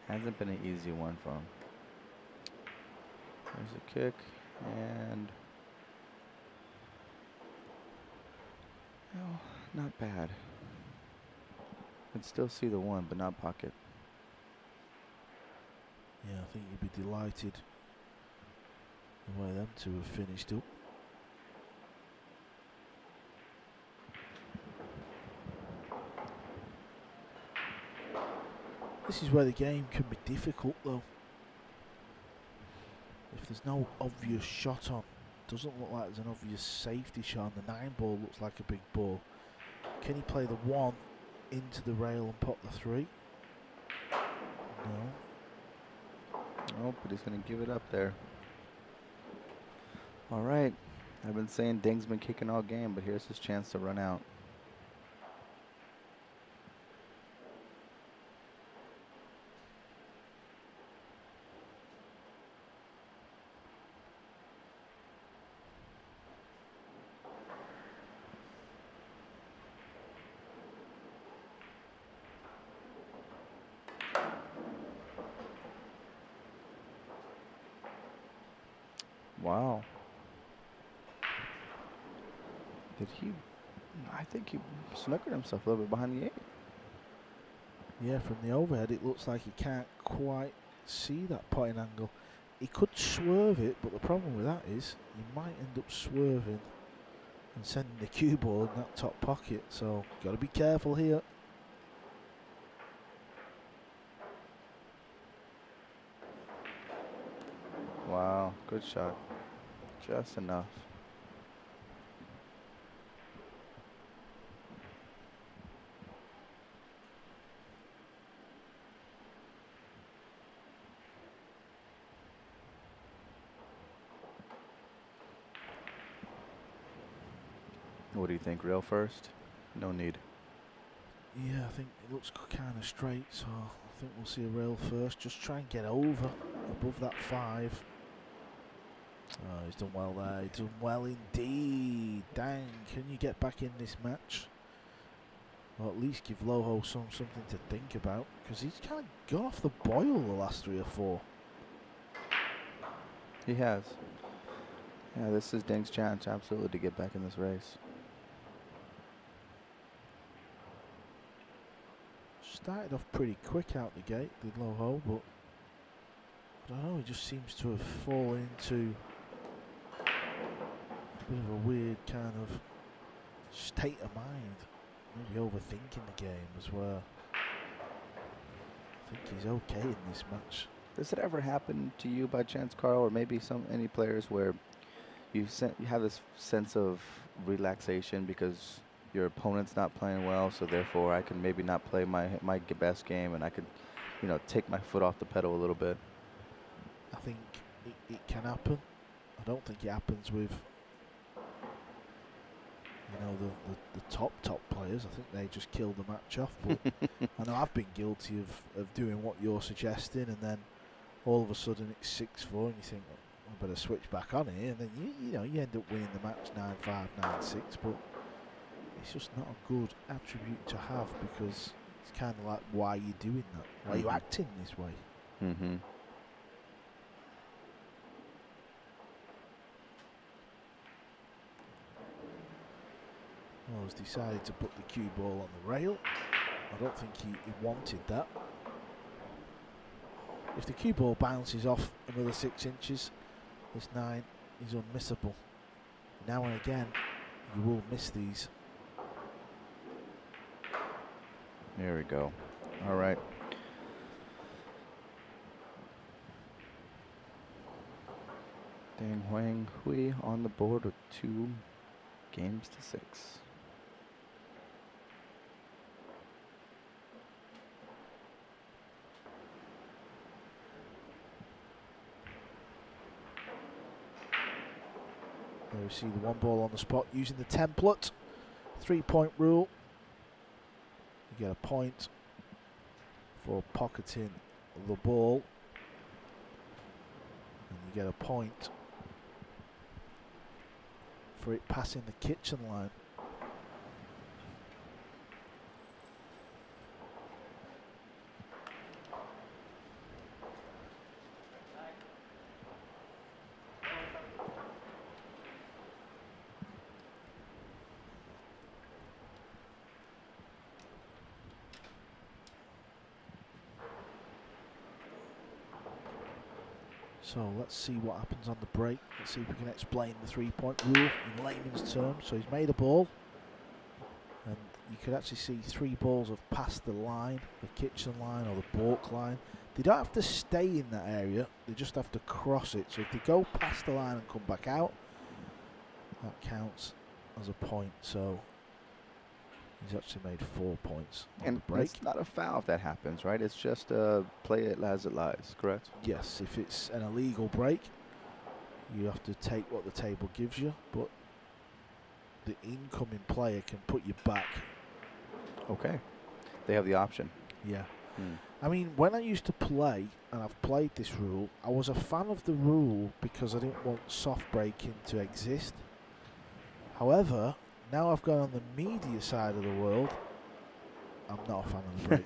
Hasn't been an easy one for him. There's a kick, and oh, not bad. Could still see the 1, but not pocket. Yeah, I think you'd be delighted the way them 2 have finished up. This is where the game can be difficult though. If there's no obvious shot on, doesn't look like there's an obvious safety shot, and the 9 ball looks like a big ball. Can he play the 1 into the rail and pot the 3? No. Oh, but he's going to give it up there. All right. I've been saying Ding's been kicking all game, but here's his chance to run out. Wow. Did he? I think he snookered himself a little bit behind the 8. Yeah, from the overhead, it looks like he can't quite see that potting angle. He could swerve it, but the problem with that is you might end up swerving and sending the cue ball in that top pocket. So, got to be careful here. Wow, good shot. Just enough. What do you think, rail first? No need. Yeah, I think it looks kind of straight, so I think we'll see a rail first. Just try and get over above that 5. Oh, he's done well there. He's done well indeed. Dang, can you get back in this match? Or at least give Loho something to think about, because he's kind of gone off the boil the last 3 or 4. He has. Yeah, this is Ding's chance, absolutely, to get back in this race. Started off pretty quick out the gate, did Loho, but I don't know, he just seems to have fallen into a bit of a weird kind of state of mind. Maybe overthinking the game as well. I think he's okay in this match. Does it ever happen to you by chance, Carl, or maybe any players where you have this sense of relaxation because your opponent's not playing well, so therefore I can maybe not play my best game, and I could, you know, take my foot off the pedal a little bit? I think it can happen. I don't think it happens with, you know, the top players. I think they just kill the match off. But I know I've been guilty of doing what you're suggesting, and then all of a sudden it's 6-4, and you think, well, I better switch back on here, and then you know you end up winning the match 9-5, 9-6. But it's just not a good attribute to have, because it's kind of like, why are you doing that? Why are you acting this way? Mm-hmm. Well, he's decided to put the cue ball on the rail. I don't think he wanted that. If the cue ball bounces off another 6 inches, this 9 is unmissable. Now and again, you will miss these. There we go. All right. Dang, Hoang Huy on the board with 2 games to 6. There we see the 1 ball on the spot using the template. 3-point rule. You get a point for pocketing the ball, and you get a point for it passing the kitchen line. So let's see what happens on the break. Let's see if we can explain the 3-point rule in layman's terms. So he's made a ball, and you could actually see 3 balls have passed the line, the kitchen line or the balk line. They don't have to stay in that area, they just have to cross it. So if they go past the line and come back out, that counts as a point. So he's actually made 4 points on the break. It's not a foul if that happens, right? It's just play it as it lies, correct? Yes, if it's an illegal break, you have to take what the table gives you, but the incoming player can put you back. Okay. They have the option. Yeah. I mean, when I used to play, and I've played this rule, I was a fan of the rule because I didn't want soft breaking to exist. However, now I've gone on the media side of the world, I'm not a fan of the break.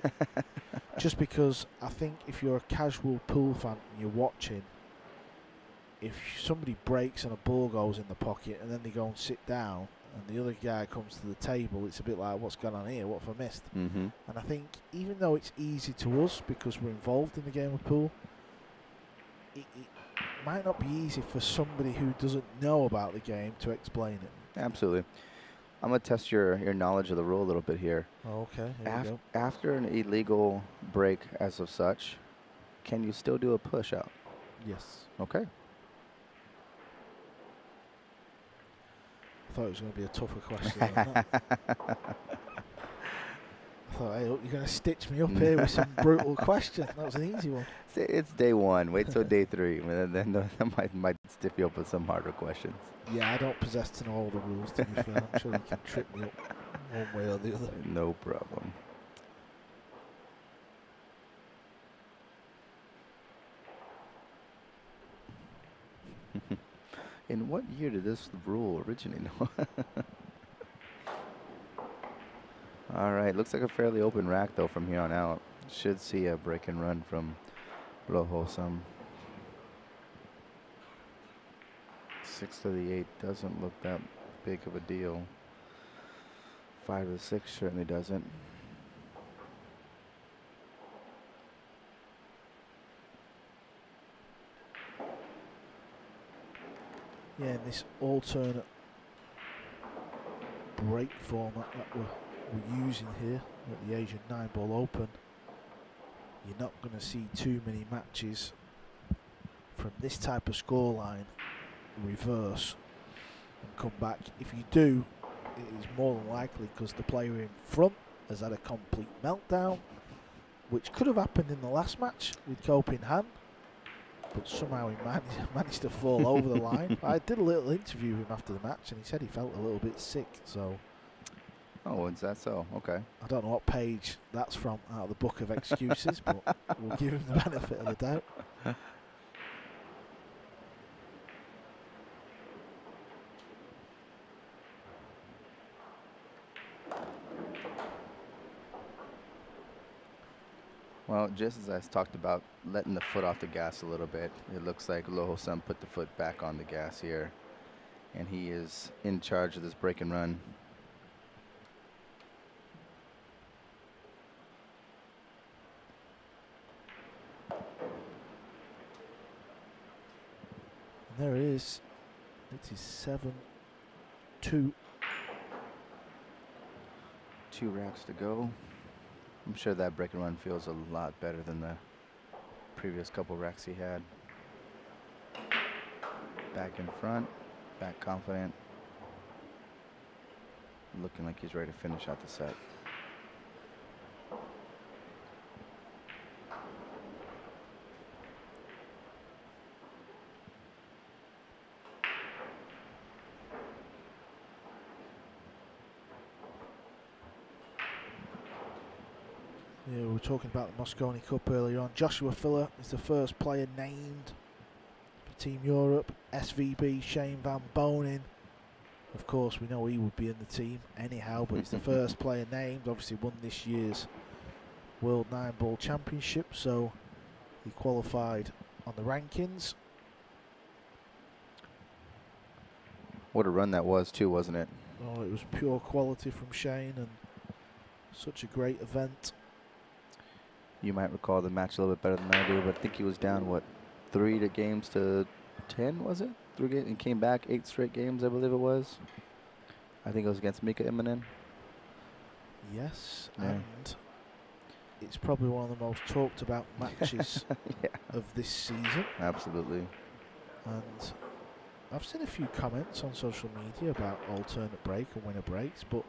Just because I think if you're a casual pool fan and you're watching, if somebody breaks and a ball goes in the pocket and then they go and sit down and the other guy comes to the table, it's a bit like, what's going on here? What have I missed? Mm-hmm. And I think even though it's easy to us because we're involved in the game of pool, it might not be easy for somebody who doesn't know about the game to explain it. Absolutely. I'm going to test your knowledge of the rule a little bit here. Okay, here we go. After an illegal break as of such, can you still do a push-out? Yes. Okay. I thought it was going to be a tougher question than that. I thought, hey, look, you're going to stitch me up here with some brutal question. That was an easy one. It's day one. Wait till day three. Then I might stiff you up with some harder questions. Yeah, I don't possess to know all the rules, to be fair. I'm sure you can trip me up one way or the other. No problem. In what year did this rule originate? All right, looks like a fairly open rack though from here on out. Should see a break and run from Loho Sam. 6 to the 8 doesn't look that big of a deal. 5 to the 6 certainly doesn't. Yeah, in this alternate break format that we're using here at the Asian 9-ball Open, you're not going to see too many matches from this type of scoreline reverse and come back. If you do, it is more than likely because the player in front has had a complete meltdown, which could have happened in the last match with Cope in hand, but somehow he managed to fall over the line. I did a little interview with him after the match and he said he felt a little bit sick, so... Oh, is that so? Okay. I don't know what page that's from out of the book of excuses, but we'll give him the benefit of the doubt. Well, just as I talked about letting the foot off the gas a little bit, it looks like Loho Sam put the foot back on the gas here, and he is in charge of this break and run. And there it is. It is 7-2. 2 racks to go. I'm sure that break and run feels a lot better than the previous couple racks he had. Back in front, back confident. Looking like he's ready to finish out the set. Yeah, we were talking about the Mosconi Cup earlier on. Joshua Filler is the first player named for Team Europe. SVB, Shane Van Bonin. Of course, we know he would be in the team anyhow, but he's the first player named. Obviously won this year's World 9-Ball Championship, so he qualified on the rankings. What a run that was too, wasn't it? Oh, it was pure quality from Shane and such a great event. You might recall the match a little bit better than I do, but I think he was down, what, 3 games to 10, was it? 3 games, and came back 8 straight games, I believe it was. I think it was against Mika Immonen. Yes, Yeah. and it's probably one of the most talked about matches Yeah. of this season. Absolutely. And I've seen a few comments on social media about alternate break and winner breaks, but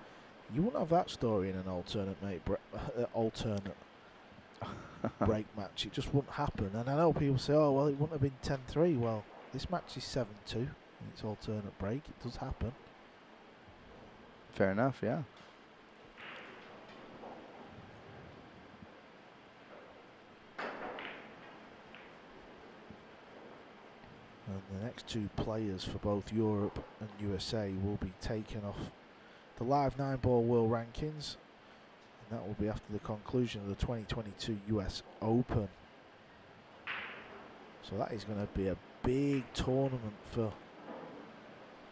you wouldn't have that story in an alternate break match. It just wouldn't happen. And I know people say, oh, well, it wouldn't have been 10-3. Well, this match is 7-2 and it's alternate break. It does happen. Fair enough, yeah. And the next 2 players for both Europe and USA will be taken off the live 9-ball world rankings. And that will be after the conclusion of the 2022 US Open. So that is going to be a big tournament for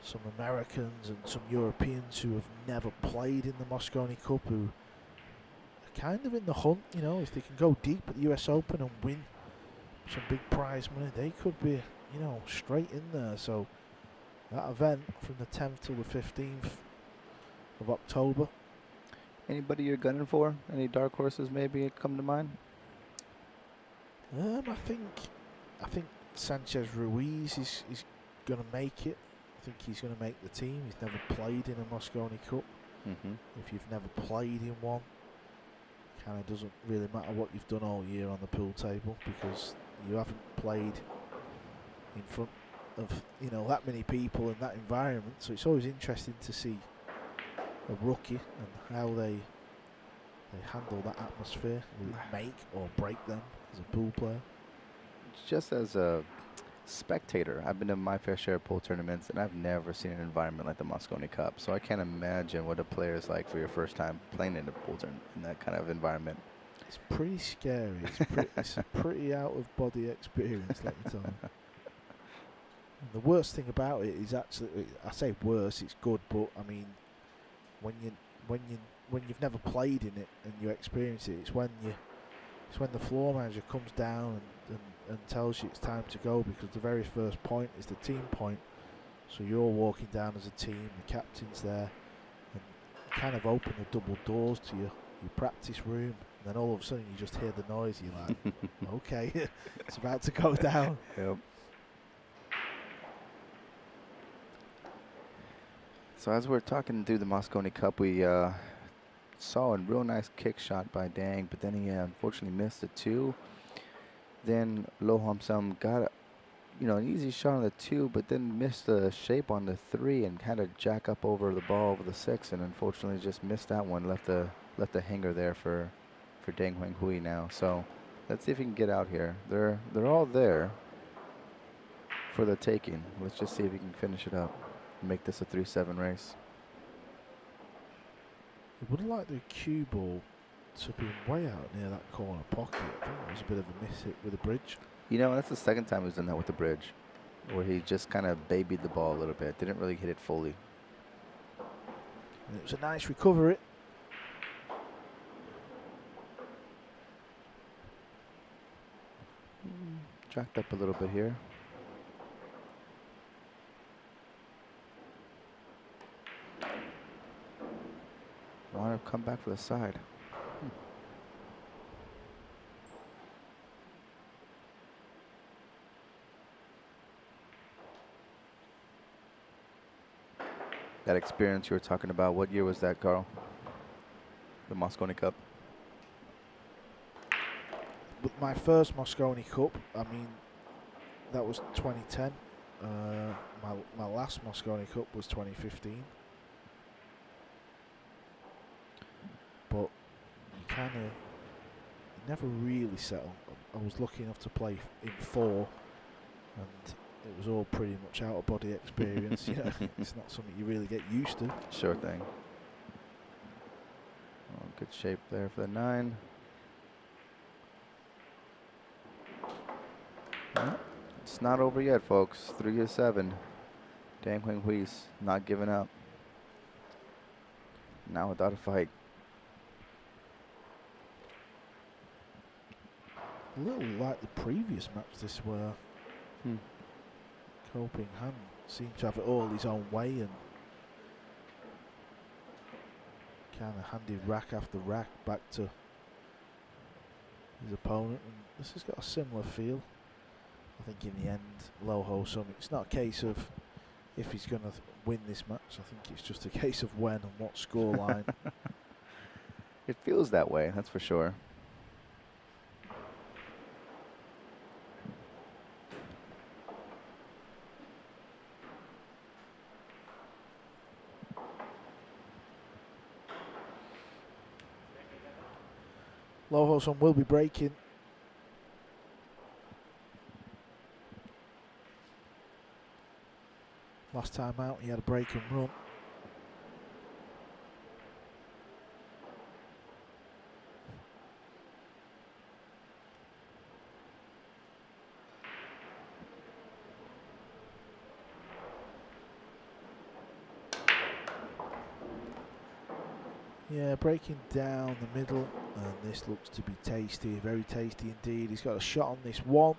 some Americans and some Europeans who have never played in the Mosconi Cup, who are kind of in the hunt. You know, if they can go deep at the US Open and win some big prize money, they could be, you know, straight in there. So that event from the 10th till the 15th of October. Anybody you're gunning for? Any dark horses maybe come to mind? I think Sanchez Ruiz is going to make it. I think he's going to make the team. He's never played in a Mosconi Cup. If you've never played in one, kind of doesn't really matter what you've done all year on the pool table, because you haven't played in front of, you know, that many people in that environment. So it's always interesting to see a rookie and how they handle that atmosphere. Will it make or break them as a pool player? Just as a spectator, I've been to my fair share of pool tournaments, and I've never seen an environment like the Mosconi Cup. So I can't imagine what a player is like for your first time playing in a pool tournament in that kind of environment. It's pretty scary. It's a pretty out of body experience, let me tell you. And the worst thing about it is, actually, I say worse, it's good, but I mean, when you've never played in it and you experience it, it's when the floor manager comes down and tells you it's time to go, because the very first point is the team point. So you're all walking down as a team, the captain's there, and you kind of open the double doors to your practice room, and then all of a sudden you just hear the noise. You're like, okay, it's about to go down. Yep. So as we're talking through the Mosconi Cup, we saw a real nice kick shot by Dang, but then he unfortunately missed the 2. Then Lo Hom Sum got an easy shot on the 2, but then missed the shape on the 3 and had to jack up over the ball over the 6, and unfortunately just missed that one. Left the hanger there for Dang Hoang Huy now. So let's see if he can get out here. They're all there for the taking. Let's just see if he can finish it up and make this a 3-7 race. I would like the cue ball to be way out near that corner pocket. I think that was a bit of a miss hit with the bridge. You know, that's the second time he's done that with the bridge, where he just kind of babied the ball a little bit. Didn't really hit it fully. And it was a nice recovery. Jacked up a little bit here. Want to come back for the side. That experience you were talking about, what year was that, Carl? The Mosconi Cup? But my first Mosconi Cup, I mean, that was 2010. My last Mosconi Cup was 2015. But you kind of never really settle. I was lucky enough to play in 4, and it was all pretty much out of body experience. You know, it's not something you really get used to. Sure thing. Oh, good shape there for the 9. Well, it's not over yet, folks. 3-7. Dang Hoang Hui's not giving up. Now without a fight. A little like the previous match, this where Koping Han seemed to have it all his own way and kind of handed rack after rack back to his opponent, and this has got a similar feel. I think in the end, Lo Hom Sum, it's not a case of if he's going to win this match. I think it's just a case of when and what scoreline. It feels that way, that's for sure. Lo Hom Sum will be breaking. Last time out, he had a break and run. Yeah, breaking down the middle, and this looks to be tasty, very tasty indeed. He's got a shot on this one.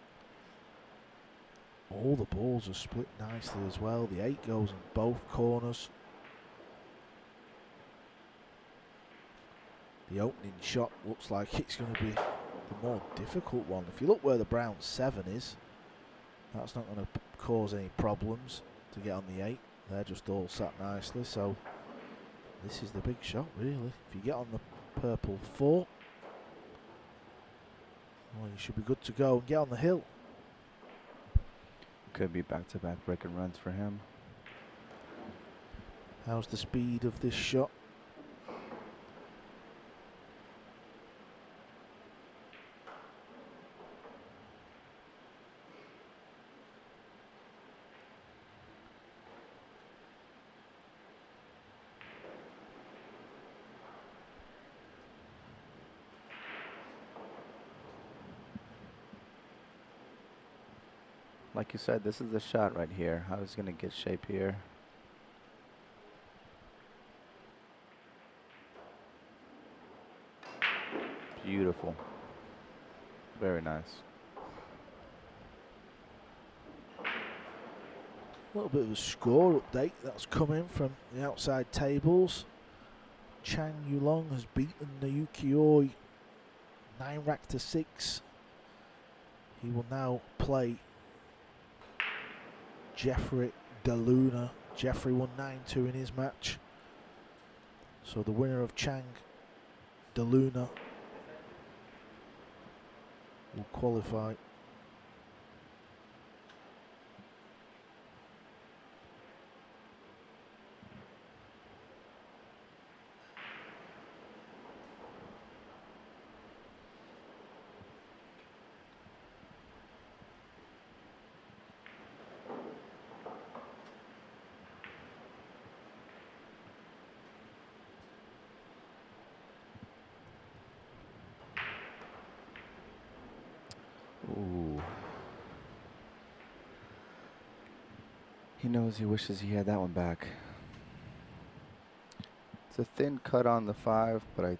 All the balls are split nicely as well. The 8 goes in both corners. The opening shot looks like it's going to be the more difficult one. If you look where the brown 7 is, that's not going to cause any problems to get on the 8. They're just all sat nicely, so this is the big shot really. If you get on the purple 4, well, you should be good to go and get on the hill. Could be back-to-back breaking runs for him. How's the speed of this shot? Like you said, this is the shot right here. How he's going to get shape here. Beautiful. Very nice. A little bit of a score update that's come in from the outside tables. Chang Yulong has beaten the Ukioi 9-6. He will now play Jeffrey DeLuna. Jeffrey won 9-2 in his match. So the winner of Chang DeLuna will qualify. Ooh. He knows he wishes he had that one back. It's a thin cut on the 5, but I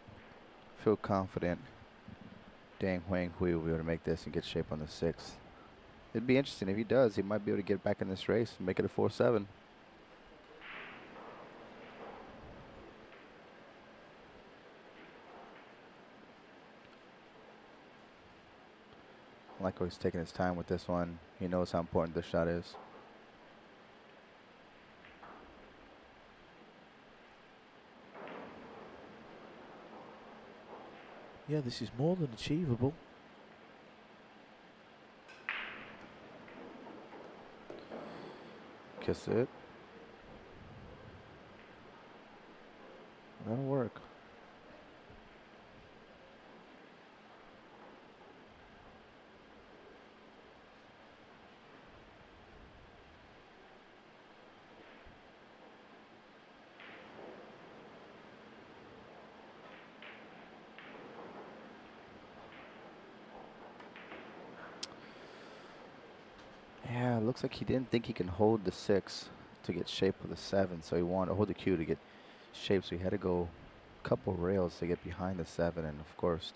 feel confident Hoang Huy will be able to make this and get shape on the 6. It'd be interesting if he does. He might be able to get back in this race and make it a 4-7. I like how he's taking his time with this one. He knows how important this shot is. Yeah, this is more than achievable. Kiss it. That'll work. Yeah, it looks like he didn't think he can hold the 6 to get shape with the 7, so he wanted to hold the cue to get shape, so he had to go a couple rails to get behind the 7, and of course,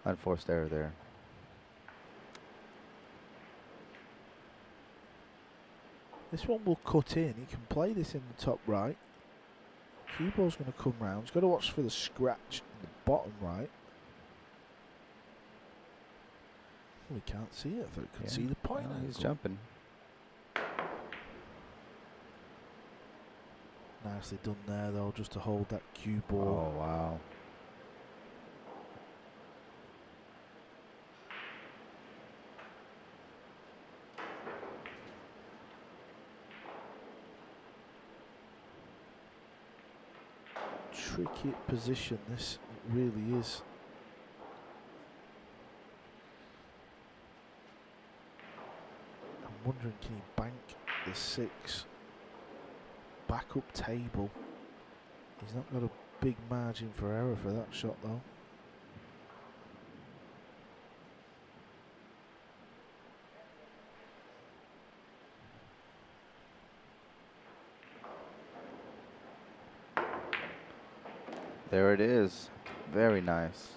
unforced error there. This one will cut in. He can play this in the top right. Cue ball's going to come round. He's got to watch for the scratch in the bottom right. We can't see it. I thought we could see the point. Oh, he's jumping. Nicely done there, though, just to hold that cue ball. Oh, wow. Tricky position, this it really is. I'm wondering, can he bank the 6 back up table? He's not got a big margin for error for that shot, though. There it is. Very nice.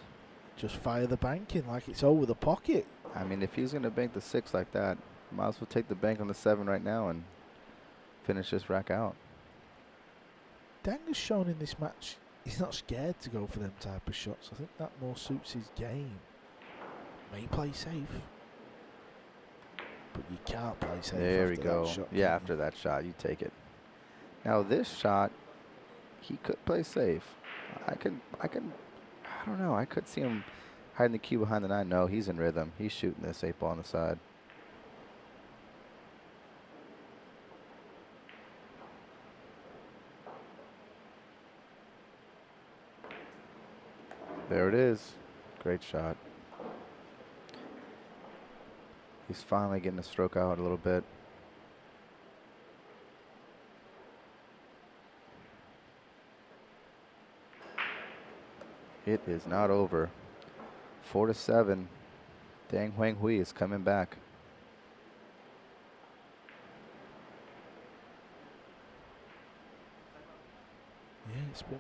Just fire the bank in like it's over the pocket. I mean, if he's going to bank the 6 like that, might as well take the bank on the 7 right now and finish this rack out. Dang has shown in this match he's not scared to go for them type of shots. I think that more suits his game. May play safe, but you can't play safe. There we after go. That shot, yeah, after that shot, you take it. Now this shot, he could play safe. I don't know. I could see him hiding the cue behind the 9. No, he's in rhythm. He's shooting this 8-ball on the side. There it is. Great shot. He's finally getting the stroke out a little bit. It is not over. 4-7. Dang Hoang Huy is coming back. Yeah, it's been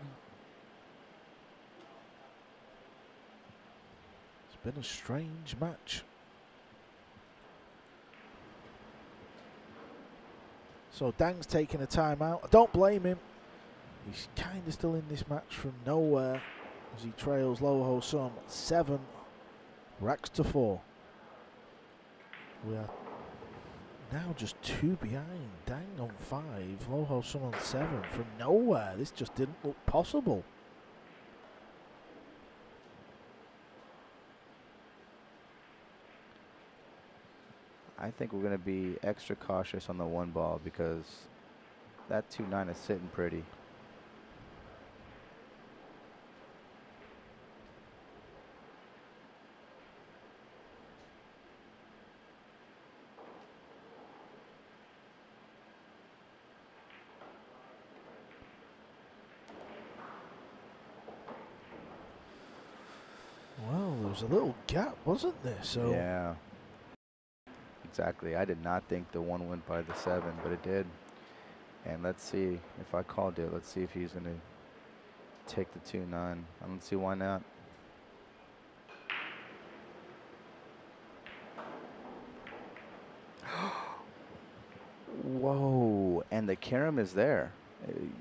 a strange match. So Dang's taking a timeout. I don't blame him. He's kind of still in this match from nowhere as he trails Loho Sum 7 racks to 4. We are now just 2 behind. Dang on 5, Loho Sum on 7 from nowhere. This just didn't look possible. I think we're going to be extra cautious on the 1 ball because that 2-9 is sitting pretty. Well, there was a little gap, wasn't there? So yeah. Exactly. I did not think the 1 went by the 7, but it did. And let's see if I called it. Let's see if he's going to take the 2-9. I don't see why not. Whoa. And the carom is there.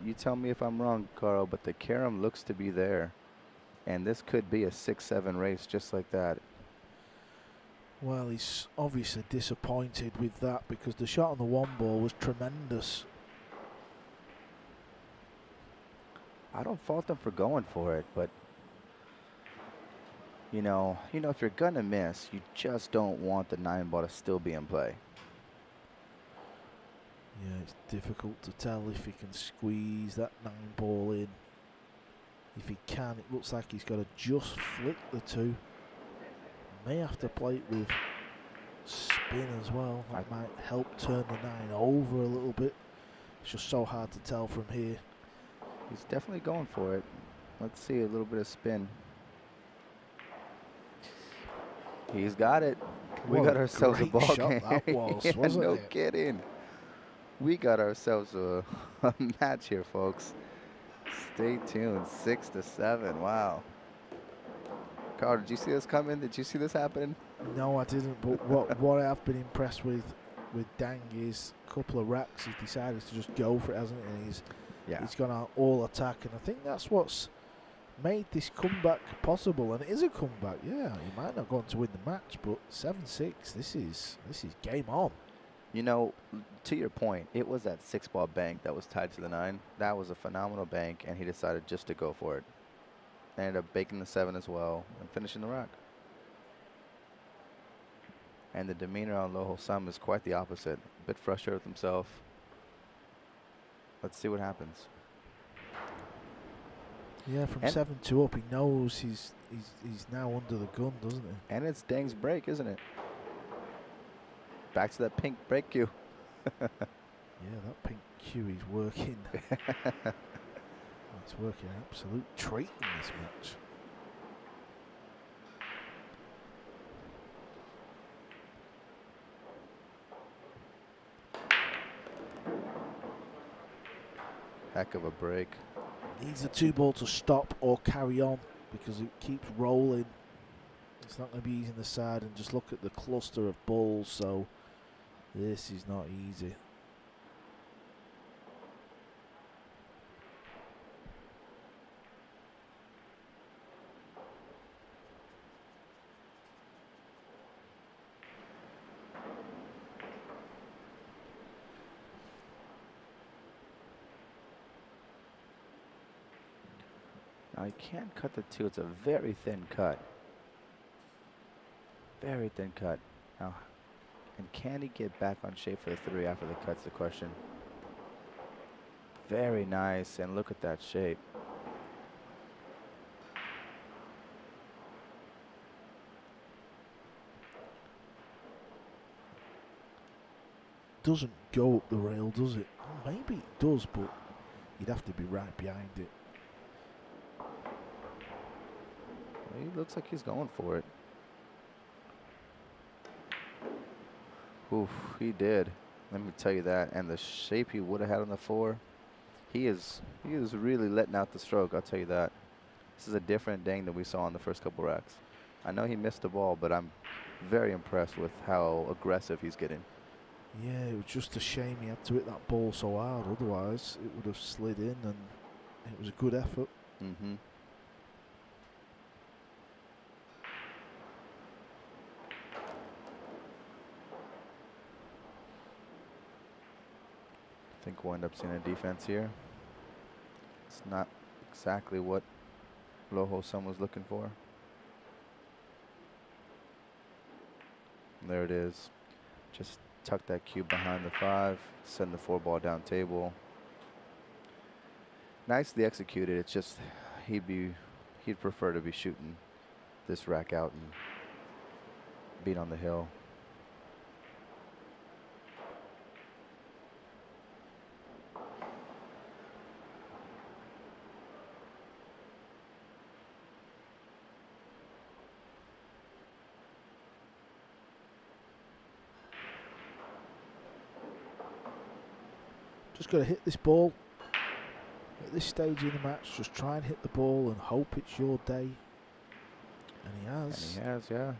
You tell me if I'm wrong, Carl, but the carom looks to be there. And this could be a 6-7 race just like that. well, he's obviously disappointed with that because the shot on the 1 ball was tremendous. I don't fault them for going for it, but you know, if you're gonna miss, you just don't want the 9 ball to still be in play. Yeah, it's difficult to tell if he can squeeze that 9 ball in. If he can, it looks like he's got to just flick the 2. May have to play it with spin as well. That might help turn the 9 over a little bit. It's just so hard to tell from here. He's definitely going for it. Let's see a little bit of spin. He's got it. We got ourselves a ball game. That was, yeah, wasn't no it? kidding. We got ourselves a match here, folks. Stay tuned. 6-7. Wow. Carl, did you see this coming? Did you see this happening? No, I didn't. But what I've been impressed with Dang is a couple of racks. He's decided to just go for it, hasn't he? And he's gone out all attack, and I think that's what's made this comeback possible. And it is a comeback. Yeah, he might not go on to win the match, but 7-6. This is game on. You know, to your point, it was that 6-ball bank that was tied to the 9. That was a phenomenal bank, and he decided just to go for it. Ended up baking the 7 as well and finishing the rack. And the demeanor on Loho Sum is quite the opposite. A bit frustrated with himself. Let's see what happens. Yeah, from 7-2 up, he knows he's now under the gun, doesn't he? And it's Dang's break, isn't it? Back to that pink break cue. Yeah, that pink cue is working. It's working an absolute treat in this match. Heck of a break. Needs the 2 ball to stop or carry on because it keeps rolling. It's not going to be easy on the side, and just look at the cluster of balls, so this is not easy. Now he can't cut the 2. It's a very thin cut. Very thin cut. Now, and can he get back on shape for the 3 after the cut's the question. Very nice, and look at that shape. Doesn't go up the rail, does it? Well, maybe it does, but you'd have to be right behind it. He looks like he's going for it. Oof, he did. Let me tell you that. And the shape he would have had on the 4, he is really letting out the stroke, I'll tell you that. This is a different Dang than we saw in the first couple racks. I know he missed the ball, but I'm very impressed with how aggressive he's getting. Yeah, it was just a shame he had to hit that ball so hard, otherwise it would have slid in, and it was a good effort. Mm-hmm. I think we'll end up seeing a defense here. It's not exactly what Loho Sun was looking for. And there it is. Just tuck that cube behind the 5, send the 4 ball down table. Nicely executed. It's just he'd prefer to be shooting this rack out and being on the hill. Just got to hit this ball. At this stage in the match, just try and hit the ball and hope it's your day. And he has. And he has, yeah.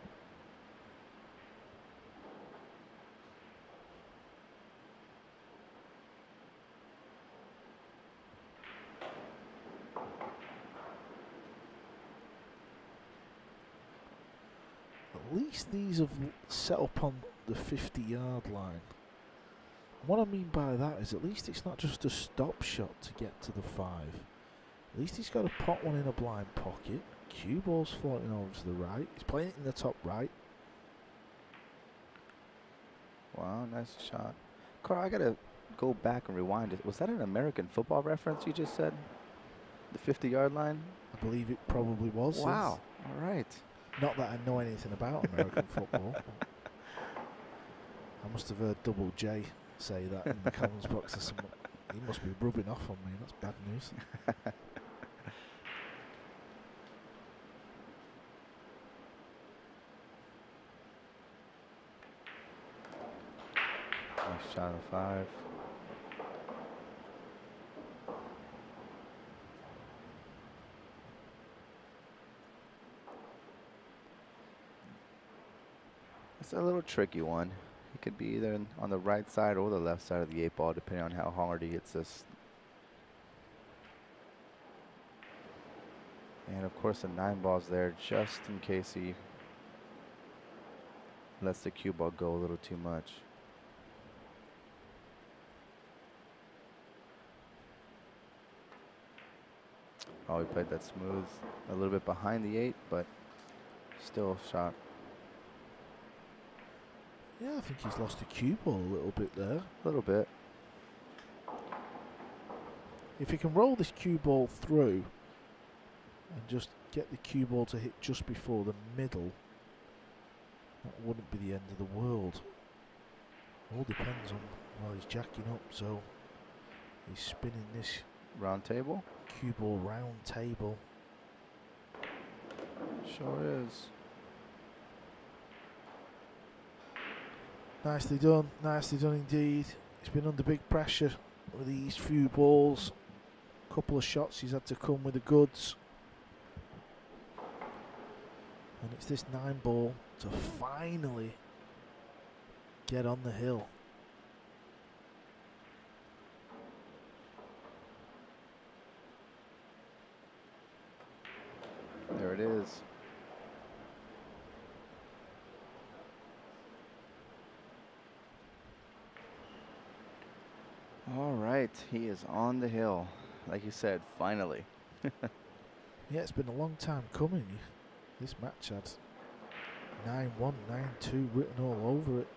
At least these have set up on the 50-yard line. What I mean by that is at least it's not just a stop shot to get to the 5. At least he's got to pot one in a blind pocket. Cue ball's floating over to the right. He's playing it in the top right. Wow, nice shot. Carl, I got to go back and rewind it. Was that an American football reference you just said? The 50-yard line? I believe it probably was. Wow. All right. Not that I know anything about American football. I must have heard Double J say that in the comments box or something. He must be rubbing off on me. That's bad news. Nice shot of 5. It's a little tricky one. It could be either on the right side or the left side of the 8 ball, depending on how hard he hits this. And of course the 9 ball's there just in case he lets the cue ball go a little too much. Oh, he played that smooth, a little bit behind the 8, but still a shot. Yeah, I think he's lost the cue ball a little bit there. A little bit. If he can roll this cue ball through and just get the cue ball to hit just before the middle, that wouldn't be the end of the world. All depends on while he's jacking up, so he's spinning this Round table? cue ball round table. Sure is. Nicely done indeed. He's been under big pressure with these few balls couple of shots he's had to come with the goods. And it's this 9-ball to finally get on the hill. There it is. All right, he is on the hill. Like you said, finally. Yeah, it's been a long time coming. This match had 9-1, 9-2 written all over it.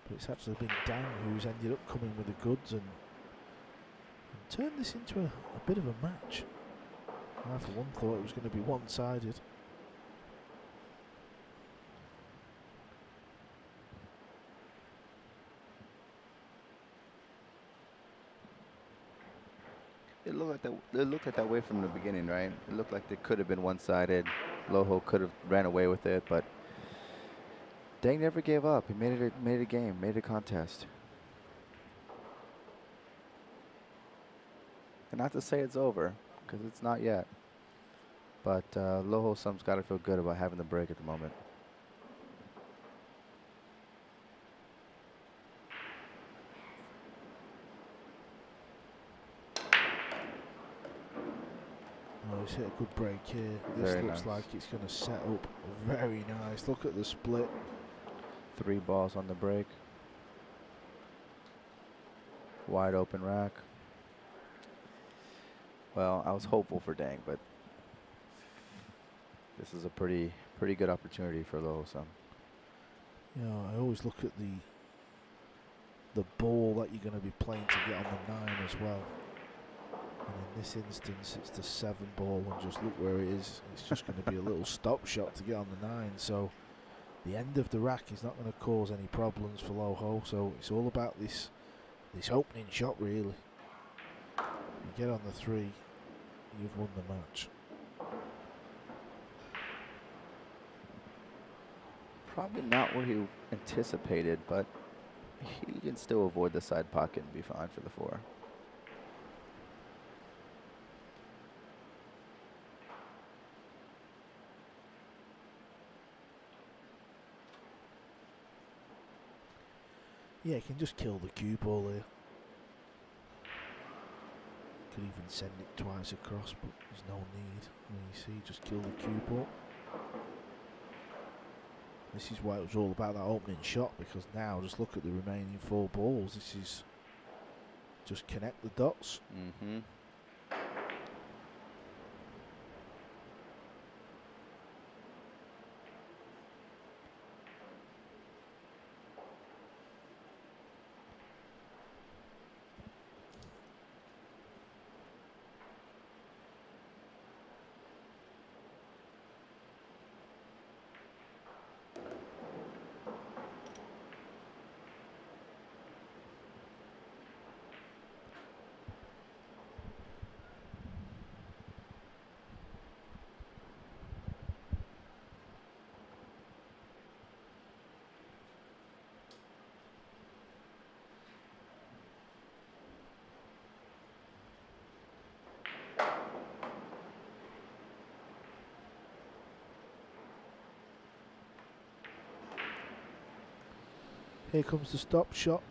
But it's actually been Dang who's ended up coming with the goods and turned this into a bit of a match. I for one thought it was going to be one-sided. It looked like that way from the beginning, right? It looked like it could have been one-sided. Loho could have ran away with it, but Dang never gave up. He made it a game, made it a contest. And not to say it's over, because it's not yet. But Loho Sum's got to feel good about having the break at the moment. Oh, he's hit a good break here. This Very looks nice. like it's going to set up very nice. Look at the split. 3 balls on the break. Wide open rack. Well, I was hopeful for Dang, but this is a pretty good opportunity for Loho Sum. You know, I always look at the ball that you're going to be playing to get on the 9 as well. And in this instance, it's the 7-ball, and just look where it is. It's just going to be a little stop shot to get on the 9. So the end of the rack is not going to cause any problems for Loho. So it's all about this opening shot, really. You get on the 3, you've won the match. Probably not where he anticipated, but he can still avoid the side pocket and be fine for the 4. Yeah, you can just kill the cue ball here. Could even send it twice across, but there's no need. And you see, just kill the cue ball. This is why it was all about that opening shot, because now just look at the remaining 4 balls. This is just connect the dots. Mm-hmm. Here comes the stop shot.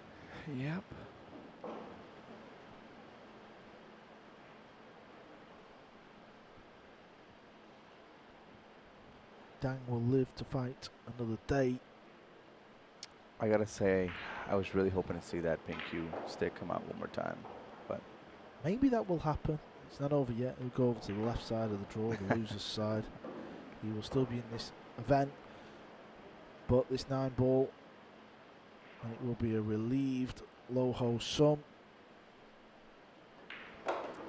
Yep. Dang will live to fight another day. I gotta say, I was really hoping to see that pink cue stick come out one more time, but Maybe that will happen. It's not over yet. He'll go over to the left side of the draw, the loser's side. He will still be in this event, but this 9-ball, and it will be a relieved Loho Sum.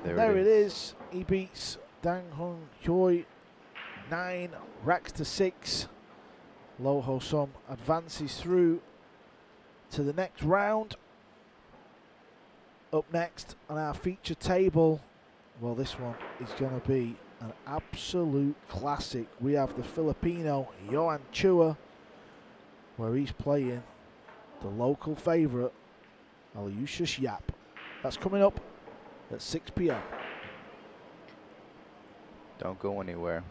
There it is. He beats Hoang Huy 9 racks to 6. Loho Sum advances through to the next round. Up next on our feature table, well, this one is going to be an absolute classic. We have the Filipino Hoang Huy, where he's playing the local favourite, Alyosha Yap. That's coming up at 6 p.m. Don't go anywhere.